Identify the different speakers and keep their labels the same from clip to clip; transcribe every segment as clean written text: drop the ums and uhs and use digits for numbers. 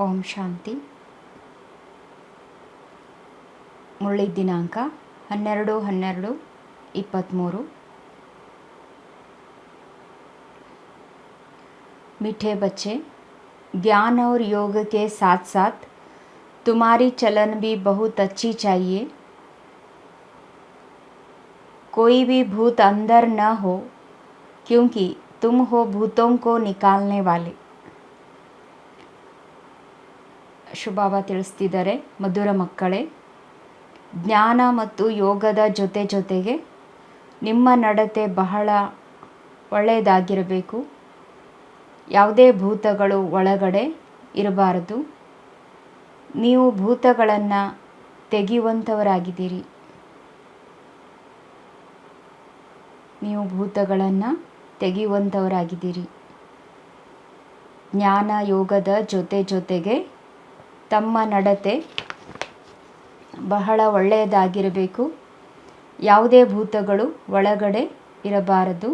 Speaker 1: ಓಂ ಶಾಂತಿ. ಮುರಳಿ ದಿನಾಂಕ 12/12/23. मीठे बच्चे, ज्ञान और योग के साथ साथ तुम्हारी चलन भी बहुत अच्छी चाहिए. कोई भी भूत अंदर न हो, क्योंकि तुम हो भूतों को निकालने वाले. ಶುಭಾಬಾ ತಿಳಿಸ್ತಿದ್ದಾರೆ, ಮಧುರ ಮಕ್ಕಳೇ, ಜ್ಞಾನ ಮತ್ತು ಯೋಗದ ಜೊತೆಗೆ ನಿಮ್ಮ ನಡತೆ ಬಹಳ ಒಳ್ಳೆಯದಾಗಿರಬೇಕು. ಯಾವುದೇ ಭೂತಗಳು ಒಳಗಡೆ ಇರಬಾರದು. ನೀವು ಭೂತಗಳನ್ನು ತೆಗೆಯುವಂಥವರಾಗಿದ್ದೀರಿ. ಜ್ಞಾನ ಯೋಗದ ಜೊತೆಗೆ ತಮ್ಮ ನಡತೆ ಬಹಳ ಒಳ್ಳೆಯದಾಗಿರಬೇಕು. ಯಾವುದೇ ಭೂತಗಳು ಒಳಗಡೆ ಇರಬಾರದು.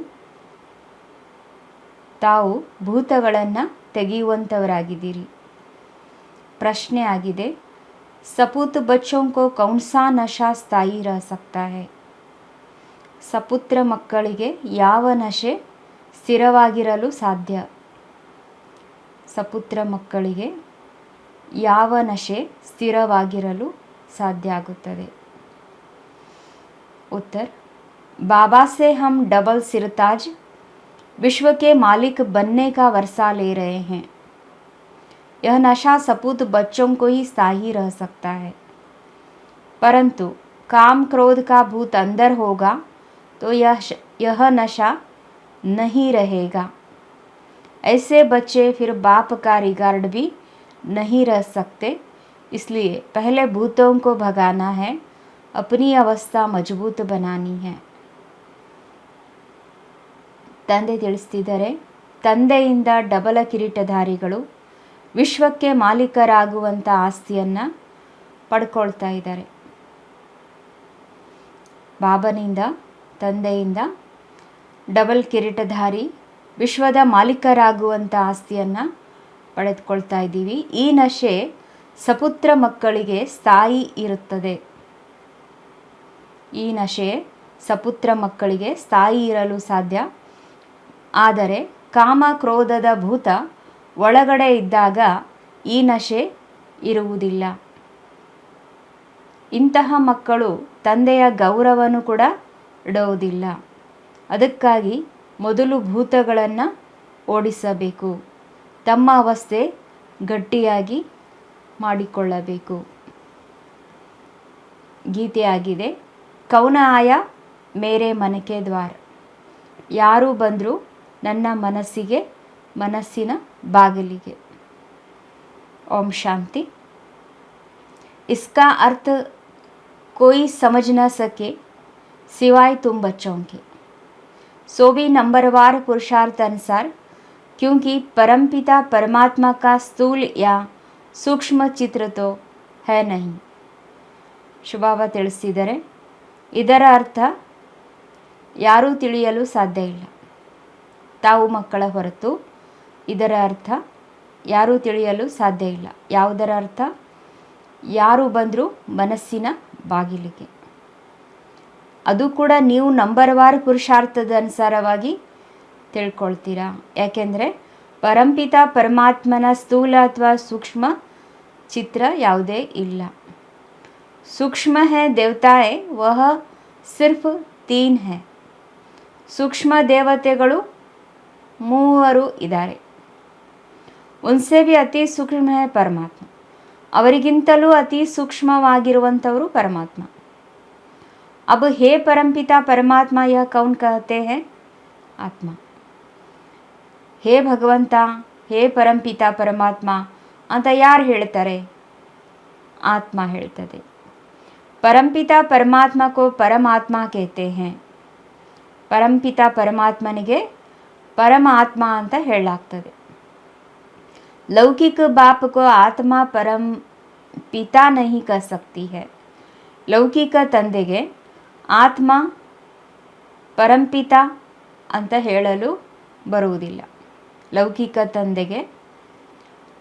Speaker 1: ತಾವು ಭೂತಗಳನ್ನು ತೆಗೆಯುವಂಥವರಾಗಿದ್ದೀರಿ. ಪ್ರಶ್ನೆ ಆಗಿದೆ, ಸಪೂತ್ ಬಚ್ಚೋं को कौन सा नशा स्थायी रह सकता है? ಸಪುತ್ರ ಮಕ್ಕಳಿಗೆ ಯಾವ ನಶೆ ಸ್ಥಿರವಾಗಿರಲು ಸಾಧ್ಯ? ಸಪುತ್ರ ಮಕ್ಕಳಿಗೆ ಯಾವ ನಶೆ ಸ್ಥಿರವಾಗಿರಲು ಸಾಧ್ಯ ಆಗುತ್ತದೆ? उत्तर, बाबा से हम डबल सिरताज विश्व के मालिक बनने का वर्षा ले रहे हैं. यह नशा सपूत बच्चों को ही स्थायी रह सकता है, परंतु काम क्रोध का भूत अंदर होगा तो यह नशा नहीं रहेगा. ऐसे बच्चे फिर बाप का रिगार्ड भी नहीं रह सकते. इसलिए पहले भूतों को भगाना है, अपनी अवस्था मजबूत बनानी है. ತಂದೆ ತಿಳಿಸ್ತಿದ್ದಾರೆ, ತಂದೆಯಿಂದ ಡಬಲ ಕಿರೀಟಧಾರಿಗಳು ವಿಶ್ವಕ್ಕೆ ಮಾಲೀಕರಾಗುವಂಥ ಆಸ್ತಿಯನ್ನು ಪಡ್ಕೊಳ್ತಾ ಇದ್ದಾರೆ. ಬಾಬನಿಂದ, ತಂದೆಯಿಂದ ಡಬಲ್ ಕಿರೀಟಧಾರಿ ವಿಶ್ವದ ಮಾಲೀಕರಾಗುವಂಥ ಆಸ್ತಿಯನ್ನು ಪಡೆದುಕೊಳ್ತಾ ಇದ್ದೀವಿ. ಈ ನಶೆ ಸಪುತ್ರ ಮಕ್ಕಳಿಗೆ ಸ್ಥಾಯಿ ಇರುತ್ತದೆ. ಈ ನಶೆ ಸಪುತ್ರ ಮಕ್ಕಳಿಗೆ ಸ್ಥಾಯಿ ಇರಲು ಸಾಧ್ಯ. ಆದರೆ ಕಾಮ ಕ್ರೋಧದ ಭೂತ ಒಳಗಡೆ ಇದ್ದಾಗ ಈ ನಶೆ ಇರುವುದಿಲ್ಲ. ಇಂತಹ ಮಕ್ಕಳು ತಂದೆಯ ಗೌರವವನ್ನು ಕೂಡ ಇಡುವುದಿಲ್ಲ. ಅದಕ್ಕಾಗಿ ಮೊದಲು ಭೂತಗಳನ್ನು ಓಡಿಸಬೇಕು. ತಮ್ಮ ಅವಸ್ಥೆ ಗಟ್ಟಿಯಾಗಿ ಮಾಡಿಕೊಳ್ಳಬೇಕು. ಗೀತೆಯಾಗಿದೆ, ಕೌನ ಆಯ ಮೇರೆ ಮನಕೆ ದ್ವಾರ. ಯಾರು ಬಂದರೂ ನನ್ನ ಮನಸ್ಸಿನ ಬಾಗಿಲಿಗೆ. ಓಂ ಶಾಂತಿ. इसका अर्थ कोई समझ न सके सिवाय तुम बच्चों के. सो भी नंबरवार पुरुषार्थ अनुसार, क्योंकि परमपिता परमात्मा का स्थूल या सूक्ष्म चित्र तो है नहीं. ಶುಭಾಬಾ ತಿಳಿಸಿದರೆ, ಇದರ ಅರ್ಥ ಯಾರೂ ತಿಳಿಯಲು ಸಾಧ್ಯ ಇಲ್ಲ. ತಾವು ಮಕ್ಕಳ ಹೊರತು ಇದರ ಅರ್ಥ ಯಾರೂ ತಿಳಿಯಲು ಸಾಧ್ಯ ಇಲ್ಲ. ಯಾವುದರ ಅರ್ಥ? ಯಾರು ಬಂದರೂ ಮನಸ್ಸಿನ ಬಾಗಿಲಿಗೆ. ಅದು ಕೂಡ ನೀವು ನಂಬರ್ವಾರ್ ಪುರುಷಾರ್ಥದ ಅನುಸಾರವಾಗಿ ತಿಳ್ಕೊಳ್ತೀರಾ. ಯಾಕೆಂದರೆ ಪರಂಪಿತ ಪರಮಾತ್ಮನ ಸ್ಥೂಲ ಅಥವಾ ಸೂಕ್ಷ್ಮ ಚಿತ್ರ ಯಾವುದೇ ಇಲ್ಲ. सूक्ष्म है देवताएं, वह सिर्फ 3 है. ಸೂಕ್ಷ್ಮ ದೇವತೆಗಳು 3 ಇದ್ದಾರೆ. ಉನ್ಸೆ ಭಿ ಅತಿ ಸೂಕ್ಷ್ಮ ಹೈ ಪರಮಾತ್ಮ. ಅವರಿಗಿಂತಲೂ ಅತಿ ಸೂಕ್ಷ್ಮವಾಗಿರುವಂಥವರು ಪರಮಾತ್ಮ. अब हे परमपिता परमात्मा यह कौन कहते हैं? ಆತ್ಮ. ಹೇ ಭಗವಂತ, ಹೇ ಪರಂಪಿತ ಪರಮಾತ್ಮ ಅಂತ ಯಾರು ಹೇಳ್ತಾರೆ? ಆತ್ಮ ಹೇಳ್ತದೆ. परमपिता परमात्मा को परमात्मा कहते हैं. परमपिता परमात्मನಿಗೆ परमात्मा ಅಂತ ಹೇಳಲಾಗ್ತದೆ. लौकिक बाप को आत्मा परम पिता नहीं कह सकती है. ಲೌಕಿಕ ತಂದೆಗೆ ಆತ್ಮ ಪರಂಪಿತ ಅಂತ ಹೇಳಲು ಬರುವುದಿಲ್ಲ. ಲೌಕಿಕ ತಂದೆಗೆ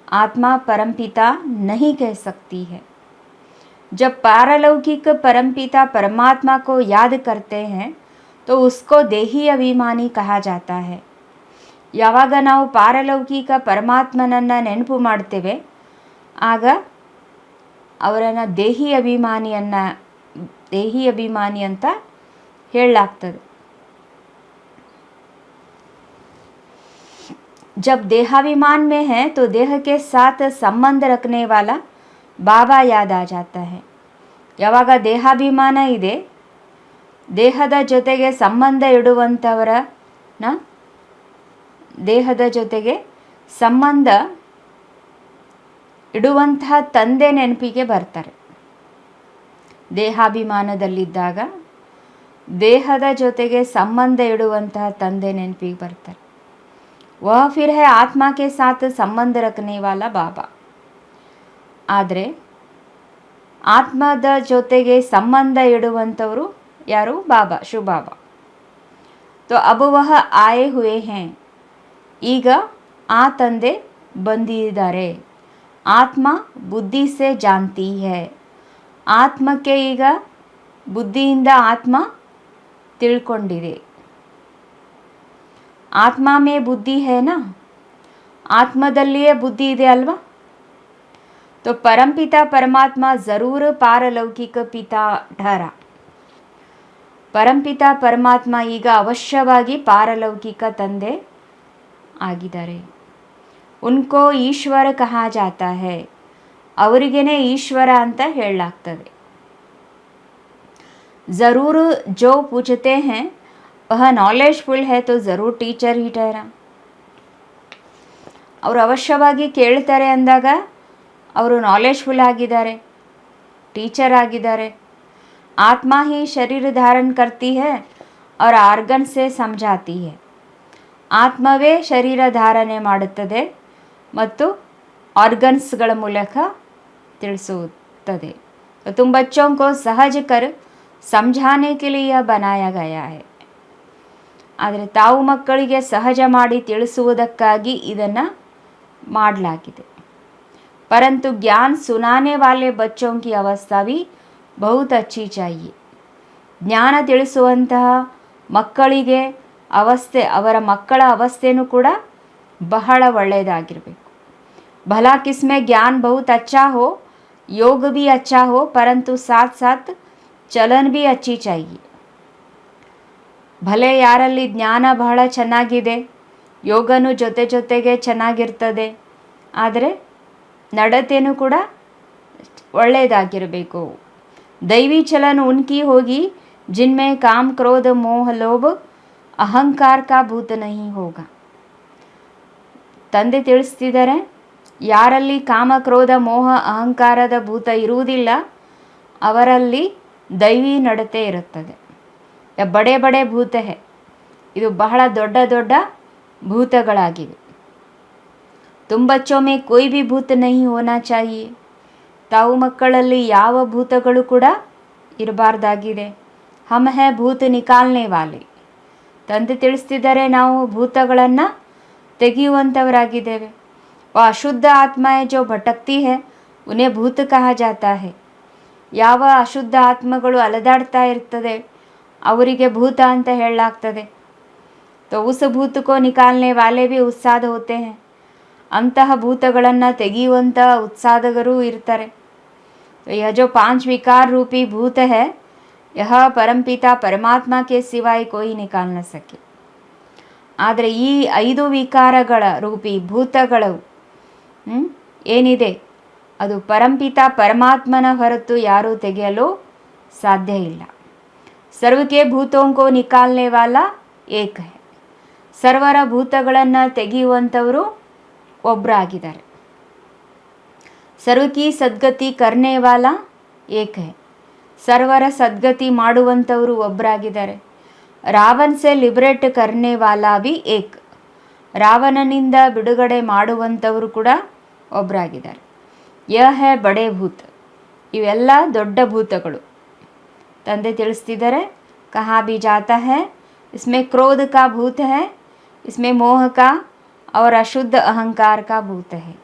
Speaker 1: आत्मा परमपिता नहीं कह सकती है। जब पारलौकिक परमपिता परमात्मा को याद करते हैं तो उसको देही अभिमानी कहा जाता है। ಯಾವಾಗ ನಾವು ಪಾರಲೌಕಿಕ ಪರಮಾತ್ಮನನ್ನು ನೆನಪು ಮಾಡ್ತೇವೆ ಆಗ ಅವರನ್ನು ದೇಹಿ ಅಭಿಮಾನಿ ಅಂತ ಹೇಳಲಾಗ್ತದೆ। जब देहाभिमान में है तो देह के साथ संबंध रखने वाला बाबा याद आ जाता है। ಯಾವಾಗ ದೇಹಾಭಿಮಾನ ಇದೆ, ದೇಹದ ಜೊತೆಗೆ ಸಂಬಂಧ ಇಡುವಂತಹ ತಂದೆ ನೆನಪಿಗೆ ಬರ್ತಾರೆ। ದೇಹಾಭಿಮಾನದಲ್ಲಿದ್ದಾಗ ದೇಹದ ಜೊತೆಗೆ ಸಂಬಂಧ ಇಡುವಂತಹ ತಂದೆ ನೆನಪಿಗೆ ಬರ್ತಾರೆ। वह फिर है आत्मा के साथ संबंध रखने वाला बाबा। ಆದರೆ ಆತ್ಮದ ಜೊತೆಗೆ ಸಂಬಂಧ ಇಡುವಂಥವರು ಯಾರು? ಬಾಬಾ, ಶಿವಬಾಬಾ। तो अब वह आए हुए हैं, ಈಗ ಆ ತಂದೆ ಬಂದಿದ್ದಾರೆ। ಆತ್ಮ ಬುದ್ಧಿ से जानती है, ಆತ್ಮಕ್ಕೆ ಈಗ ಬುದ್ಧಿಯಿಂದ ಆತ್ಮ ತಿಳ್ಕೊಂಡಿದೆ। आत्मा में बुद्धि है ना, आत्मदಲ್ಲಿಯೇ ಬುದ್ಧಿ ಇದೆ ಅಲ್ವಾ? तो परमपिता परमात्मा ज़रूर पारलौकिक पिता ठहरा। परमपिता परमात्मा ಈಗ ಅವಶ್ಯವಾಗಿ ಪಾರಲೌಕಿಕ ತಂದೆ ಆಗಿದ್ದಾರೆ। उनको ईश्वर कहा जाता है, ಅವರಿಗೇನೆ ಈಶ್ವರ ಅಂತ ಹೇಳಲಾಗ್ತದೆ। ज़रूर जो पूछते हैं वह नॉलेजफुल है तो ज़रूर टीचर ही ठहरा। ಅವರು ಅವಶ್ಯವಾಗಿ ಕೇಳ್ತಾರೆ ಅಂದಾಗ ಅವರು ನಾಲೆಜ್ಫುಲ್ ಆಗಿದ್ದಾರೆ, ಟೀಚರ್ ಆಗಿದ್ದಾರೆ। आत्मा ही शरीर धारण करती है और आर्गन से समझाती है, ಆತ್ಮವೇ ಶರೀರ ಧಾರಣೆ ಮಾಡುತ್ತದೆ ಮತ್ತು ಆರ್ಗನ್ಸ್ಗಳ ಮೂಲಕ ತಿಳಿಸುತ್ತದೆ। तो तुम बच्चों को सहज कर समझाने के लिए बनाया गया है। ಆದರೆ ತಾವು ಮಕ್ಕಳಿಗೆ ಸಹಜ ಮಾಡಿ ತಿಳಿಸುವುದಕ್ಕಾಗಿ ಇದನ್ನು ಮಾಡಲಾಗಿದೆ। परंतु ज्ञान सुनाने वाले बच्चों की अवस्था भी बहुत अच्छी चाहिए। ಜ್ಞಾನ ತಿಳಿಸುವಂತಹ ಮಕ್ಕಳಿಗೆ ಅವಸ್ಥೆ, ಅವರ ಮಕ್ಕಳ ಅವಸ್ಥೆನೂ ಕೂಡ ಬಹಳ ಒಳ್ಳೆಯದಾಗಿರಬೇಕು। भला किसमें ज्ञान बहुत अच्छा हो, योग भी अच्छा हो, परंतु साथ साथ चलन भी अच्छी चाहिए। ಭಲೆ ಯಾರಲ್ಲಿ ಜ್ಞಾನ ಬಹಳ ಚೆನ್ನಾಗಿದೆ, ಯೋಗನೂ ಜೊತೆಗೆ ಚೆನ್ನಾಗಿರ್ತದೆ, ಆದರೆ ನಡತೆಯೂ ಕೂಡ ಒಳ್ಳೆಯದಾಗಿರಬೇಕು। दैवी चलन उनकी होगी जिनमें काम क्रोध मोह लोभ अहंकार का भूत नहीं होगा। ತಂದೆ ತಿಳಿಸ್ತಿದ್ದಾರೆ, ಯಾರಲ್ಲಿ ಕಾಮ ಕ್ರೋಧ ಮೋಹ ಅಹಂಕಾರದ ಭೂತ ಇರುವುದಿಲ್ಲ ಅವರಲ್ಲಿ ದೈವಿ ನಡತೆ ಇರುತ್ತದೆ। ಬಡೆ ಬಡೆ ಭೂತ ಹೇ, ಇದು ಬಹಳ ದೊಡ್ಡ ದೊಡ್ಡ ಭೂತಗಳಾಗಿವೆ। तुम बच्चों में कोई भी भूत नहीं होना चाहिए, ತಾವು ಮಕ್ಕಳಲ್ಲಿ ಯಾವ ಭೂತಗಳು ಕೂಡ ಇರಬಾರ್ದಾಗಿದೆ। हम है भूत निकालने वाले, ತಂದೆ ತಿಳಿಸ್ತಿದ್ದಾರೆ ನಾವು ಭೂತಗಳನ್ನು ತೆಗೆಯುವಂಥವರಾಗಿದ್ದೇವೆ। वो अशुद्ध आत्माएं जो भटकती है उन्हें भूत कहा जाता है। ಯಾವ ಅಶುದ್ಧ ಆತ್ಮಗಳು ಅಲದಾಡ್ತಾ ಇರ್ತದೆ ಅವರಿಗೆ ಭೂತ ಅಂತ ಹೇಳಲಾಗ್ತದೆ। तो उस भूत को निकालने वाले भी उत्साद होते हैं, ಅಂತಹ ಭೂತಗಳನ್ನು ತೆಗೆಯುವಂಥ ಉತ್ಸಾದಕರು ಇರ್ತಾರೆ। तो यह जो 5 विकार रूपी भूत है, यह परमपिता परमात्मा के सिवाय कोई निकाल न सके। ಆದರೆ ಈ 5 ವಿಕಾರಗಳ ರೂಪಿ ಭೂತಗಳು ಏನಿದೆ ಅದು ಪರಂಪಿತ ಪರಮಾತ್ಮನ ಹೊರತು ಯಾರೂ ತೆಗೆಯಲು ಸಾಧ್ಯ ಇಲ್ಲ। सर्व के भूतों को निकालने वाला एक है, ಸರ್ವರ ಭೂತಗಳನ್ನು ತೆಗೆಯುವಂಥವರು ಒಬ್ಬರಾಗಿದ್ದಾರೆ। सर्व की सद्गति करने वाला एक है, ಸರ್ವರ ಸದ್ಗತಿ ಮಾಡುವಂಥವರು ಒಬ್ಬರಾಗಿದ್ದಾರೆ। ರಾವಣ से लिबरेट करने वाला भी एक, ರಾವಣನಿಂದ ಬಿಡುಗಡೆ ಮಾಡುವಂಥವರು ಕೂಡ ಒಬ್ಬರಾಗಿದ್ದಾರೆ। यह है बड़े भूत, ಇವೆಲ್ಲ ದೊಡ್ಡ ಭೂತಗಳು। ತಂದೆ ತಿಳಿಸ್ತಿದ್ದಾರೆ, कहाँ भी जाता है इसमें क्रोध का भूत है, इसमें मोह का और अशुद्ध अहंकार का भूत है।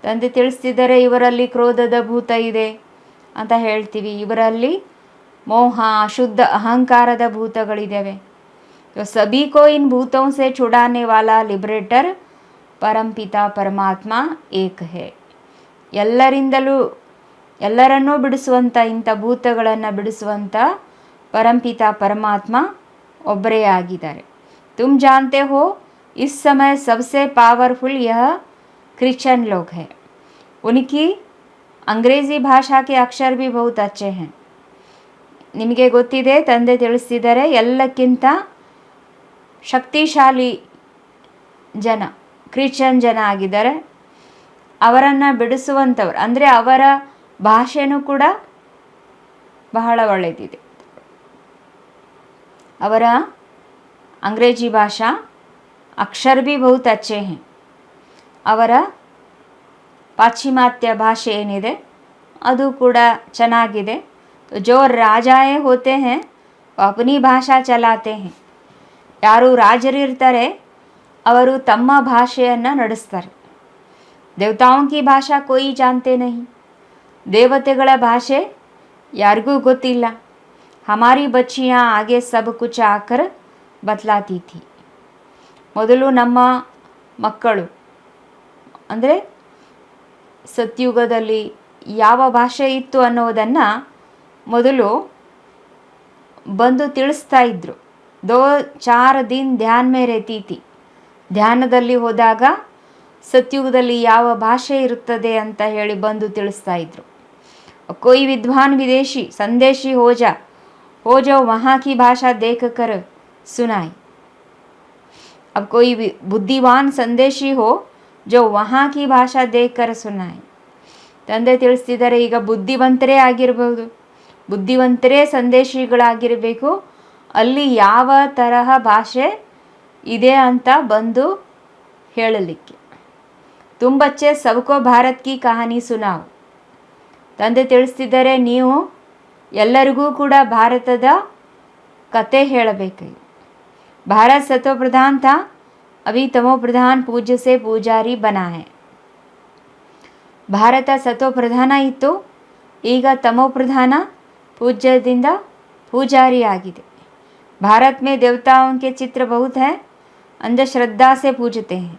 Speaker 1: ತಂದೆ ತಿಳಿಸ್ತಿದ್ದಾರೆ, ಇವರಲ್ಲಿ ಕ್ರೋಧದ ಭೂತ ಇದೆ ಅಂತ ಹೇಳ್ತೀವಿ, ಇವರಲ್ಲಿ ಮೋಹ ಅಶುದ್ಧ ಅಹಂಕಾರದ ಭೂತಗಳಿದ್ದಾವೆ. तो सभी को इन भूतों से छुड़ाने वाला लिबरेटर परमपिता परमात्मा एक है. ಎಲ್ಲರನ್ನೂ ಬಿಡಿಸುವಂಥ, ಇಂಥ ಭೂತಗಳನ್ನು ಬಿಡಿಸುವಂಥ ಪರಂಪಿತ ಪರಮಾತ್ಮ ಒಬ್ಬರೇ ಆಗಿದ್ದಾರೆ. तुम जानते हो इस समय सबसे पावरफुल यह क्रिश्चियन लोग हैं. उनकी अंग्रेजी भाषा के अक्षर भी बहुत अच्छे हैं. ನಿಮಗೆ ಗೊತ್ತಿದೆ, ತಂದೆ ತಿಳಿಸ್ತಿದ್ದಾರೆ, ಎಲ್ಲಕ್ಕಿಂತ ಶಕ್ತಿಶಾಲಿ ಜನ ಕ್ರಿಶ್ಚಿಯನ್ ಜನ ಆಗಿದ್ದಾರೆ. ಅವರನ್ನು ಬಿಡಿಸುವಂಥವ್ರು ಅಂದರೆ ಅವರ ಭಾಷೆನೂ ಕೂಡ ಬಹಳ ಒಳ್ಳೆಯದಿದೆ. ಅವರ ಅಂಗ್ರೇಜಿ ಭಾಷಾ ಅಕ್ಷರ ಭಿ ಬಹುತ್ ಅಚ್ಚೆ ಹೈ. ಅವರ ಪಾಶ್ಚಿಮಾತ್ಯ ಭಾಷೆ ಏನಿದೆ ಅದು ಕೂಡ ಚೆನ್ನಾಗಿದೆ. ಜೋ ರಾಜಾಯೇ ಹೋತೆ ಹೈ ಅಪನಿ ಭಾಷಾ ಚಲಾತೆ ಹೈ. ಯಾರು ರಾಜರಿರ್ತಾರೆ ಅವರು ತಮ್ಮ ಭಾಷೆಯನ್ನು ನಡೆಸ್ತಾರೆ. ದೇವತಾओं की ಭಾಷಾ कोई जानते नहीं. ದೇವತೆಗಳ ಭಾಷೆ ಯಾರಿಗೂ ಗೊತ್ತಿಲ್ಲ. ಹಮಾರಿ ಬಚ್ಚಿಯಾँ ಆಗೆ ಸಬ್ ಕುಚ್ ಆಕರ್ ಬತ್ಲಾತಿ ಥಿ. ಮೊದಲು ನಮ್ಮ ಮಕ್ಕಳು ಅಂದರೆ ಸತ್ಯುಗದಲ್ಲಿ ಯಾವ ಭಾಷೆ ಇತ್ತು ಅನ್ನೋದನ್ನು ಮೊದಲು ಬಂದು ತಿಳಿಸ್ತಾ ಇದ್ದರು. 2-4 दिन ಧ್ಯಾನ ಮೇ ರೆಹತಿ ಥಿ. ಧ್ಯಾನದಲ್ಲಿ ಹೋದಾಗ ಸತ್ಯುಗದಲ್ಲಿ ಯಾವ ಭಾಷೆ ಇರುತ್ತದೆ ಅಂತ ಹೇಳಿ ಬಂದು ತಿಳಿಸ್ತಾ ಇದ್ರು. कोई विद्वान विदेशी संदेशी हो जो वहाँ की भाषा देख कर सुनाए. अब कोई बुद्धिवान संदेशी हो जो वहाँ की भाषा देख कर सुनाए. ತಂದೆ ತಿಳಿಸ್ತಿದ್ದಾರೆ, ಈಗ ಬುದ್ಧಿವಂತರೇ ಆಗಿರಬಹುದು, ಬುದ್ಧಿವಂತರೇ ಸಂದೇಶಿಗಳಾಗಿರಬೇಕು. ಅಲ್ಲಿ ಯಾವ ತರಹ ಭಾಷೆ ಇದೆ ಅಂತ ಬಂದು ಹೇಳಲಿಕ್ಕೆ. तुम बच्चे सबको भारत की कहानी सुनाओ. ತಂದೆ ತಿಳಿಸ್ತಿದ್ದಾರೆ, ನೀವು ಎಲ್ಲರಿಗೂ ಕೂಡ ಭಾರತದ ಕತೆ ಹೇಳಬೇಕು. ಭಾರತ सतो प्रधान था, अभी तमो प्रधान पूज्य से पूजारी बना है. ಭಾರತ ಸತೋ ಪ್ರಧಾನ ಇತ್ತು, ಈಗ ತಮೋ ಪ್ರಧಾನ ಪೂಜ್ಯದಿಂದ ಪೂಜಾರಿ ಆಗಿದೆ. भारत में देवताओं के चित्र बहुत है, अंधश्रद्धा से पूजते हैं.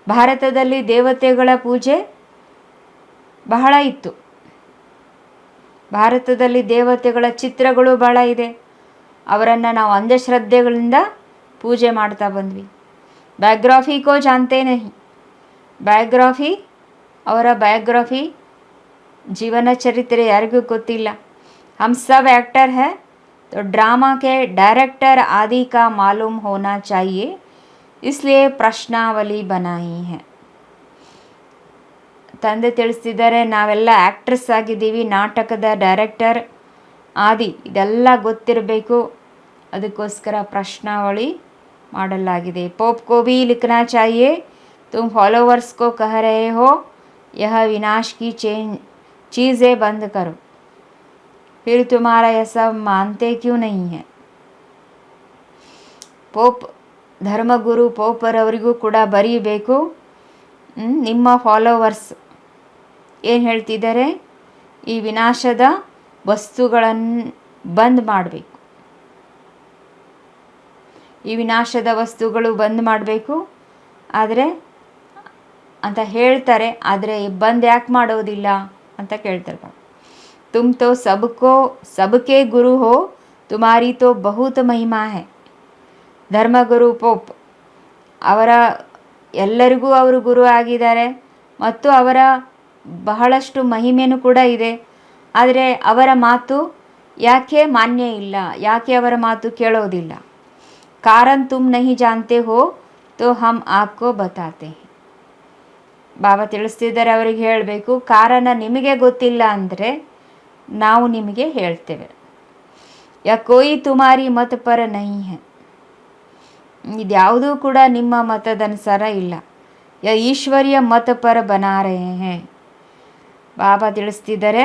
Speaker 1: ಭಾರತದಲ್ಲಿ ದೇವತೆಗಳ ಪೂಜೆ ಬಹಳ ಇತ್ತು. ಭಾರತದಲ್ಲಿ ದೇವತೆಗಳ ಚಿತ್ರಗಳು ಬಹಳ ಇದೆ. ಅವರನ್ನು ನಾವು ಅಂಧಶ್ರದ್ಧೆಗಳಿಂದ ಪೂಜೆ ಮಾಡ್ತಾ ಬಂದ್ವಿ. ಬಯೋಗ್ರಾಫಿ ಕೋ ಜಾನ್ತೆ ನಹಿ. ಬಯೋಗ್ರಾಫಿ, ಅವರ ಬಯೋಗ್ರಾಫಿ ಜೀವನ ಚರಿತ್ರೆ ಯಾರಿಗೂ ಗೊತ್ತಿಲ್ಲ. ಹಮ್ ಸಬ್ ಆ್ಯಕ್ಟರ್ ಹೈ तो ड्रामा के डायरेक्टर आदि का मालूम होना चाहिए, इसलिए ಪ್ರಶ್ನಾವಲಿ बनाई है. ತಂದೆ ತಿಳಿಸ್ತಿದ್ದಾರೆ, ನಾವೆಲ್ಲ ಆ್ಯಕ್ಟ್ರೆಸ್ ಆಗಿದ್ದೀವಿ, ನಾಟಕದ ಡೈರೆಕ್ಟರ್ ಆದಿ ಇದೆಲ್ಲ ಗೊತ್ತಿರಬೇಕು, ಅದಕ್ಕೋಸ್ಕರ ಪ್ರಶ್ನಾವಳಿ ಮಾಡಲಾಗಿದೆ. पोप को भी लिखना चाहिए, तुम फॉलोवर्स को कह रहे हो यह विनाश की चीज़ें बंद करो, फिर तुम्हारा यह सब मानते क्यों नहीं है. ಪೋಪ್ ಧರ್ಮಗುರು ಪೋಪರವರಿಗೂ ಕೂಡ ಬರೀಬೇಕು. ನಿಮ್ಮ ಫಾಲೋವರ್ಸ್ ಏನು ಹೇಳ್ತಿದ್ದಾರೆ, ಈ ವಿನಾಶದ ವಸ್ತುಗಳನ್ನು ಬಂದ್ ಮಾಡಬೇಕು, ಈ ವಿನಾಶದ ವಸ್ತುಗಳು ಬಂದ್ ಮಾಡಬೇಕು ಆದರೆ ಅಂತ ಹೇಳ್ತಾರೆ. ಆದರೆ ಬಂದ್ ಯಾಕೆ ಮಾಡೋದಿಲ್ಲ ಅಂತ ಕೇಳ್ತಾರೆ. तुम तो सबके गुरु हो, तुम्हारी तो बहुत महिमा है. ಧರ್ಮಗುರು ಪೋಪ್ ಅವರ ಎಲ್ಲರಿಗೂ ಅವರು ಗುರು ಆಗಿದ್ದಾರೆ ಮತ್ತು ಅವರ ಬಹಳಷ್ಟು ಮಹಿಮೆನೂ ಕೂಡ ಇದೆ. ಆದರೆ ಅವರ ಮಾತು ಯಾಕೆ ಮಾನ್ಯ ಇಲ್ಲ, ಯಾಕೆ ಅವರ ಮಾತು ಕೇಳೋದಿಲ್ಲ. ಕಾರಣ ತುಮ್ ನಹಿ ಜಾನ್ತೆ ಹೋ ತೋ ಹಮ್ ಆಪ್ಕೋ ಬತಾತೆ ಹೈ. ಬಾಬಾ ತಿಳಿಸ್ತಿದ್ದಾರೆ, ಅವರಿಗೆ ಹೇಳಬೇಕು, ಕಾರಣ ನಿಮಗೆ ಗೊತ್ತಿಲ್ಲ ಅಂದರೆ ನಾವು ನಿಮಗೆ ಹೇಳ್ತೇವೆ. ಯಾ ಕೋಯಿ ತುಮಾರಿ ಮತ ಪರ ನಹಿ ಹೈ. ಇದ್ಯಾವುದೂ ಕೂಡ ನಿಮ್ಮ ಮತದನುಸಾರ ಇಲ್ಲ. ಯಾ ಈಶ್ವರ್ಯ ಮತ ಪರ ಬನಾ ರಹೆ ಹೈ. ಬಾಬಾ ತಿಳಿಸ್ತಿದ್ದಾರೆ,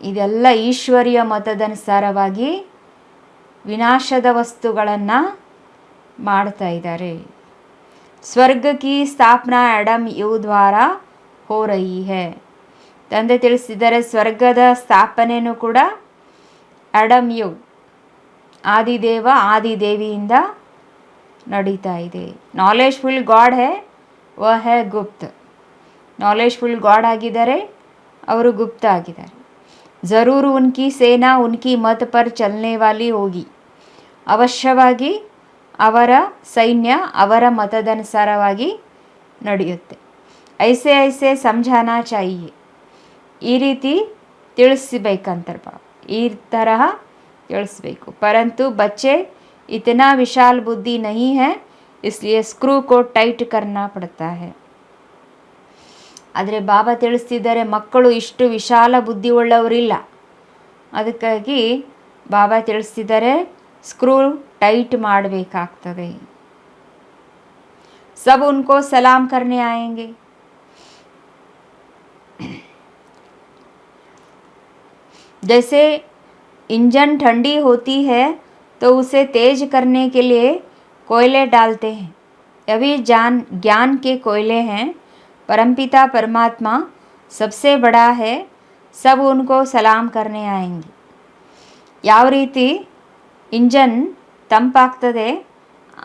Speaker 1: ಇದೆಲ್ಲ ಈಶ್ವರ್ಯ ಮತದನುಸಾರವಾಗಿ ವಿನಾಶದ ವಸ್ತುಗಳನ್ನು ಮಾಡ್ತಾ ಇದ್ದಾರೆ. ಸ್ವರ್ಗ ಕಿ ಸ್ಥಾಪನಾ ಎಡಮ್ ಯು ದ್ವಾರ ಹೋ ರಹಿ ಹೈ. ತಂದೆ ತಿಳಿಸಿದರೆ ಸ್ವರ್ಗದ ಸ್ಥಾಪನೆಯೂ ಕೂಡ ಎಡಮ್ ಯು ಆದಿದೇವ ಆದಿದೇವಿಯಿಂದ ನಡೀತಾ ಇದೆ. ನಾಲೆಜ್ಫುಲ್ ಗಾಡ್ ಹೈ ವಹ ಹೈ ಗುಪ್ತ. ನಾಲೆಜ್ಫುಲ್ ಗಾಡ್ ಆಗಿದ್ದಾರೆ, ಅವರು ಗುಪ್ತ ಆಗಿದ್ದಾರೆ. ಜರೂರು ಉನ್ಕಿ ಸೇನಾ ಉನ್ಕಿ ಮತ್ ಪರ್ ಚಲನೆ ವಾಲಿ ಹೋಗಿ. ಅವಶ್ಯವಾಗಿ ಅವರ ಸೈನ್ಯ ಅವರ ಮತದನುಸಾರವಾಗಿ ನಡೆಯುತ್ತೆ. ಐಸೆ ಐಸೆ ಸಮझाना चाहिए. ಈ ರೀತಿ ತಿಳಿಸ್ಬೇಕಂತಪ್ಪ, ಈ ತರಹ ತಿಳಿಸ್ಬೇಕು. ಪರಂತು ಬಚ್ಚೆ इतना विशाल बुद्धि नहीं है, इसलिए स्क्रू को टाइट करना पड़ता है. ಆದರೆ ಬಾಬಾ ತಿಳಿಸ್ತಿದ್ದಾರೆ, ಮಕ್ಕಳು ಇಷ್ಟು ವಿಶಾಲ ಬುದ್ಧಿ ಉಳ್ಳವರಿಲ್ಲ, ಅದಕ್ಕಾಗಿ ಬಾಬಾ ತಿಳಿಸ್ತಿದ್ದಾರೆ ಸ್ಕ್ರೂ ಟೈಟ್ ಮಾಡಬೇಕಾಗ್ತದೆ. ಸಬ್ ಉನ್ಕೋ ಸಲಾಮ್ ಕರ್ನೆ ಆಯೆಂಗೆ. जैसे इंजन ठंडी होती है तो उसे तेज करने के लिए कोयले डालते हैं. अभी ज्ञान के कोयले हैं. परमपिता परमात्मा सबसे बड़ा है, सब उनको सलाम करने आएंगे. ಯಾವ ರೀತಿ ಇಂಜನ್ ತಂಪಾಗ್ತದೆ,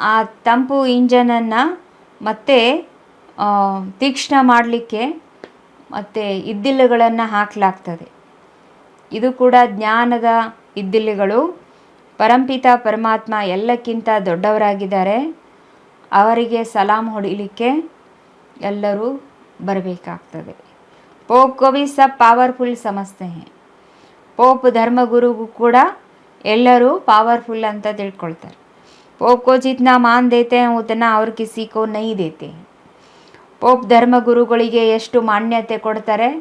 Speaker 1: ಆ ತಂಪು ಇಂಜನನ್ನು ಮತ್ತೆ ತೀಕ್ಷ್ಣ ಮಾಡಲಿಕ್ಕೆ ಮತ್ತು ಇದ್ದಿಲುಗಳನ್ನು ಹಾಕಲಾಗ್ತದೆ. ಇದು ಕೂಡ ಜ್ಞಾನದ ಇದ್ದಿಲುಗಳು. ಪರಂಪಿತ ಪರಮಾತ್ಮ ಎಲ್ಲಕ್ಕಿಂತ ದೊಡ್ಡವರಾಗಿದ್ದಾರೆ, ಅವರಿಗೆ ಸಲಾಮ್ ಹೊಡಿಲಿಕ್ಕೆ ಎಲ್ಲರೂ ಬರಬೇಕಾಗ್ತದೆ. ಪೋಪ್ ಕೋ ಭಿ ಸಬ್ ಪವರ್ಫುಲ್ ಸಮಜ್ತೆ ಹೈ. ಪೋಪ್ ಧರ್ಮಗುರುಗೂ ಕೂಡ ಎಲ್ಲರೂ ಪವರ್ಫುಲ್ ಅಂತ ತಿಳ್ಕೊಳ್ತಾರೆ. ಪೋಪ್ ಕೋ ಜಿತ್ನಾ ಮಾನ್ ದೇತೆ ಹೈ ಉತನಾ ಅವ್ರ ಕಿಸಿ ಕೋ ನಹೀ ದೇತೆ ಹೈ. ಪೋಪ್ ಧರ್ಮಗುರುಗಳಿಗೆ ಎಷ್ಟು ಮಾನ್ಯತೆ ಕೊಡ್ತಾರೆ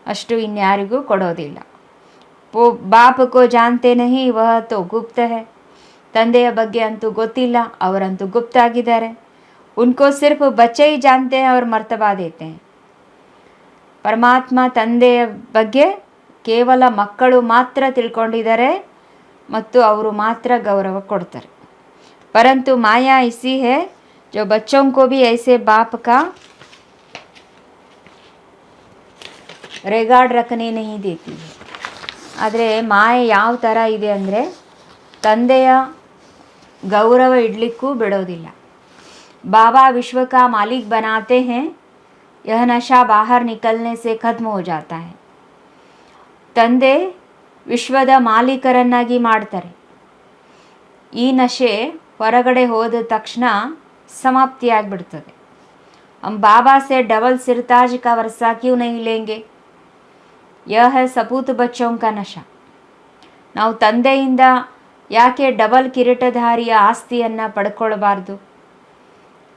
Speaker 1: ಅಷ್ಟು ಇನ್ಯಾರಿಗೂ ಕೊಡೋದಿಲ್ಲ. ಪೋಪ್ ಬಾಪ್ ಕೋ ಜಾನ್ತೆ ನಹೀ ವಹ ತೋ ಗುಪ್ತ ಹೈ. ತಂದೆಯ ಬಗ್ಗೆ ಅಂತೂ ಗೊತ್ತಿಲ್ಲ, ಅವರಂತೂ ಗುಪ್ತ ಆಗಿದ್ದಾರೆ. ಉನ್ಕೋ ಸಿರ್ಫ್ ಬಚ್ಚೆ ಹಿ ಜಾನ್ತೆ ಹೈ ಅವ್ರ ಮರ್ತಬಾ ದೇತೆ ಹೈ. ಪರಮಾತ್ಮ ತಂದೆಯ ಬಗ್ಗೆ ಕೇವಲ ಮಕ್ಕಳು ಮಾತ್ರ ತಿಳ್ಕೊಂಡಿದ್ದಾರೆ ಮತ್ತು ಅವರು ಮಾತ್ರ ಗೌರವ ಕೊಡ್ತಾರೆ. ಪರಂತು ಮಾಯಾ ಇಸಿ ಹೈ ಜೋ ಬಚ್ಚೋಂ ಕೋ ಭಿ ಐಸೆ ಬಾಪ್ ಕಾ ರೆಗಾರ್ಡ್ ರಖನೆ ನಹೀ ದೇತಿ ಹೈ. ಆದರೆ ಮಾಯೆ ಯಾವ ಥರ ಇದೆ ಅಂದರೆ ತಂದೆಯ ಗೌರವ ಇಡಲಿಕ್ಕೂ ಬಿಡೋದಿಲ್ಲ. ಬಾಬಾ ವಿಶ್ವ ಕಾ ಮಾಲಿಕ್ ಬನಾತೆ ಹೈ, ಯಹ ನಶಾ ಬಾಹರ್ ನಿಕಲ್ನೆ ಸೆ ಖತ್ಮ ಹೋ ಜಾತಾ ಹೈ. ತಂದೆ ವಿಶ್ವದ ಮಾಲೀಕರನ್ನಾಗಿ ಮಾಡ್ತಾರೆ. ಈ ನಶೆ ಹೊರಗಡೆ ಹೋದ ತಕ್ಷಣ ಸಮಾಪ್ತಿಯಾಗಿಬಿಡ್ತದೆ. ಹಮ್ ಬಾಬಾ ಸೆ ಡಬಲ್ ಸಿರ್ತಾಜ್ ಕಾ ವರ್ಸಾ ಕ್ಯೂ ನಹೀ ಲೇಂಗೆ. ಯಹ ಹೈ ಸಪೂತ್ ಬಚ್ಚೋಂ ಕಾ ನಶಾ. ನಾವು ತಂದೆಯಿಂದ ಯಾಕೆ ಡಬಲ್ ಕಿರೀಟಧಾರಿಯ ಆಸ್ತಿಯನ್ನು ಪಡ್ಕೊಳ್ಬಾರ್ದು?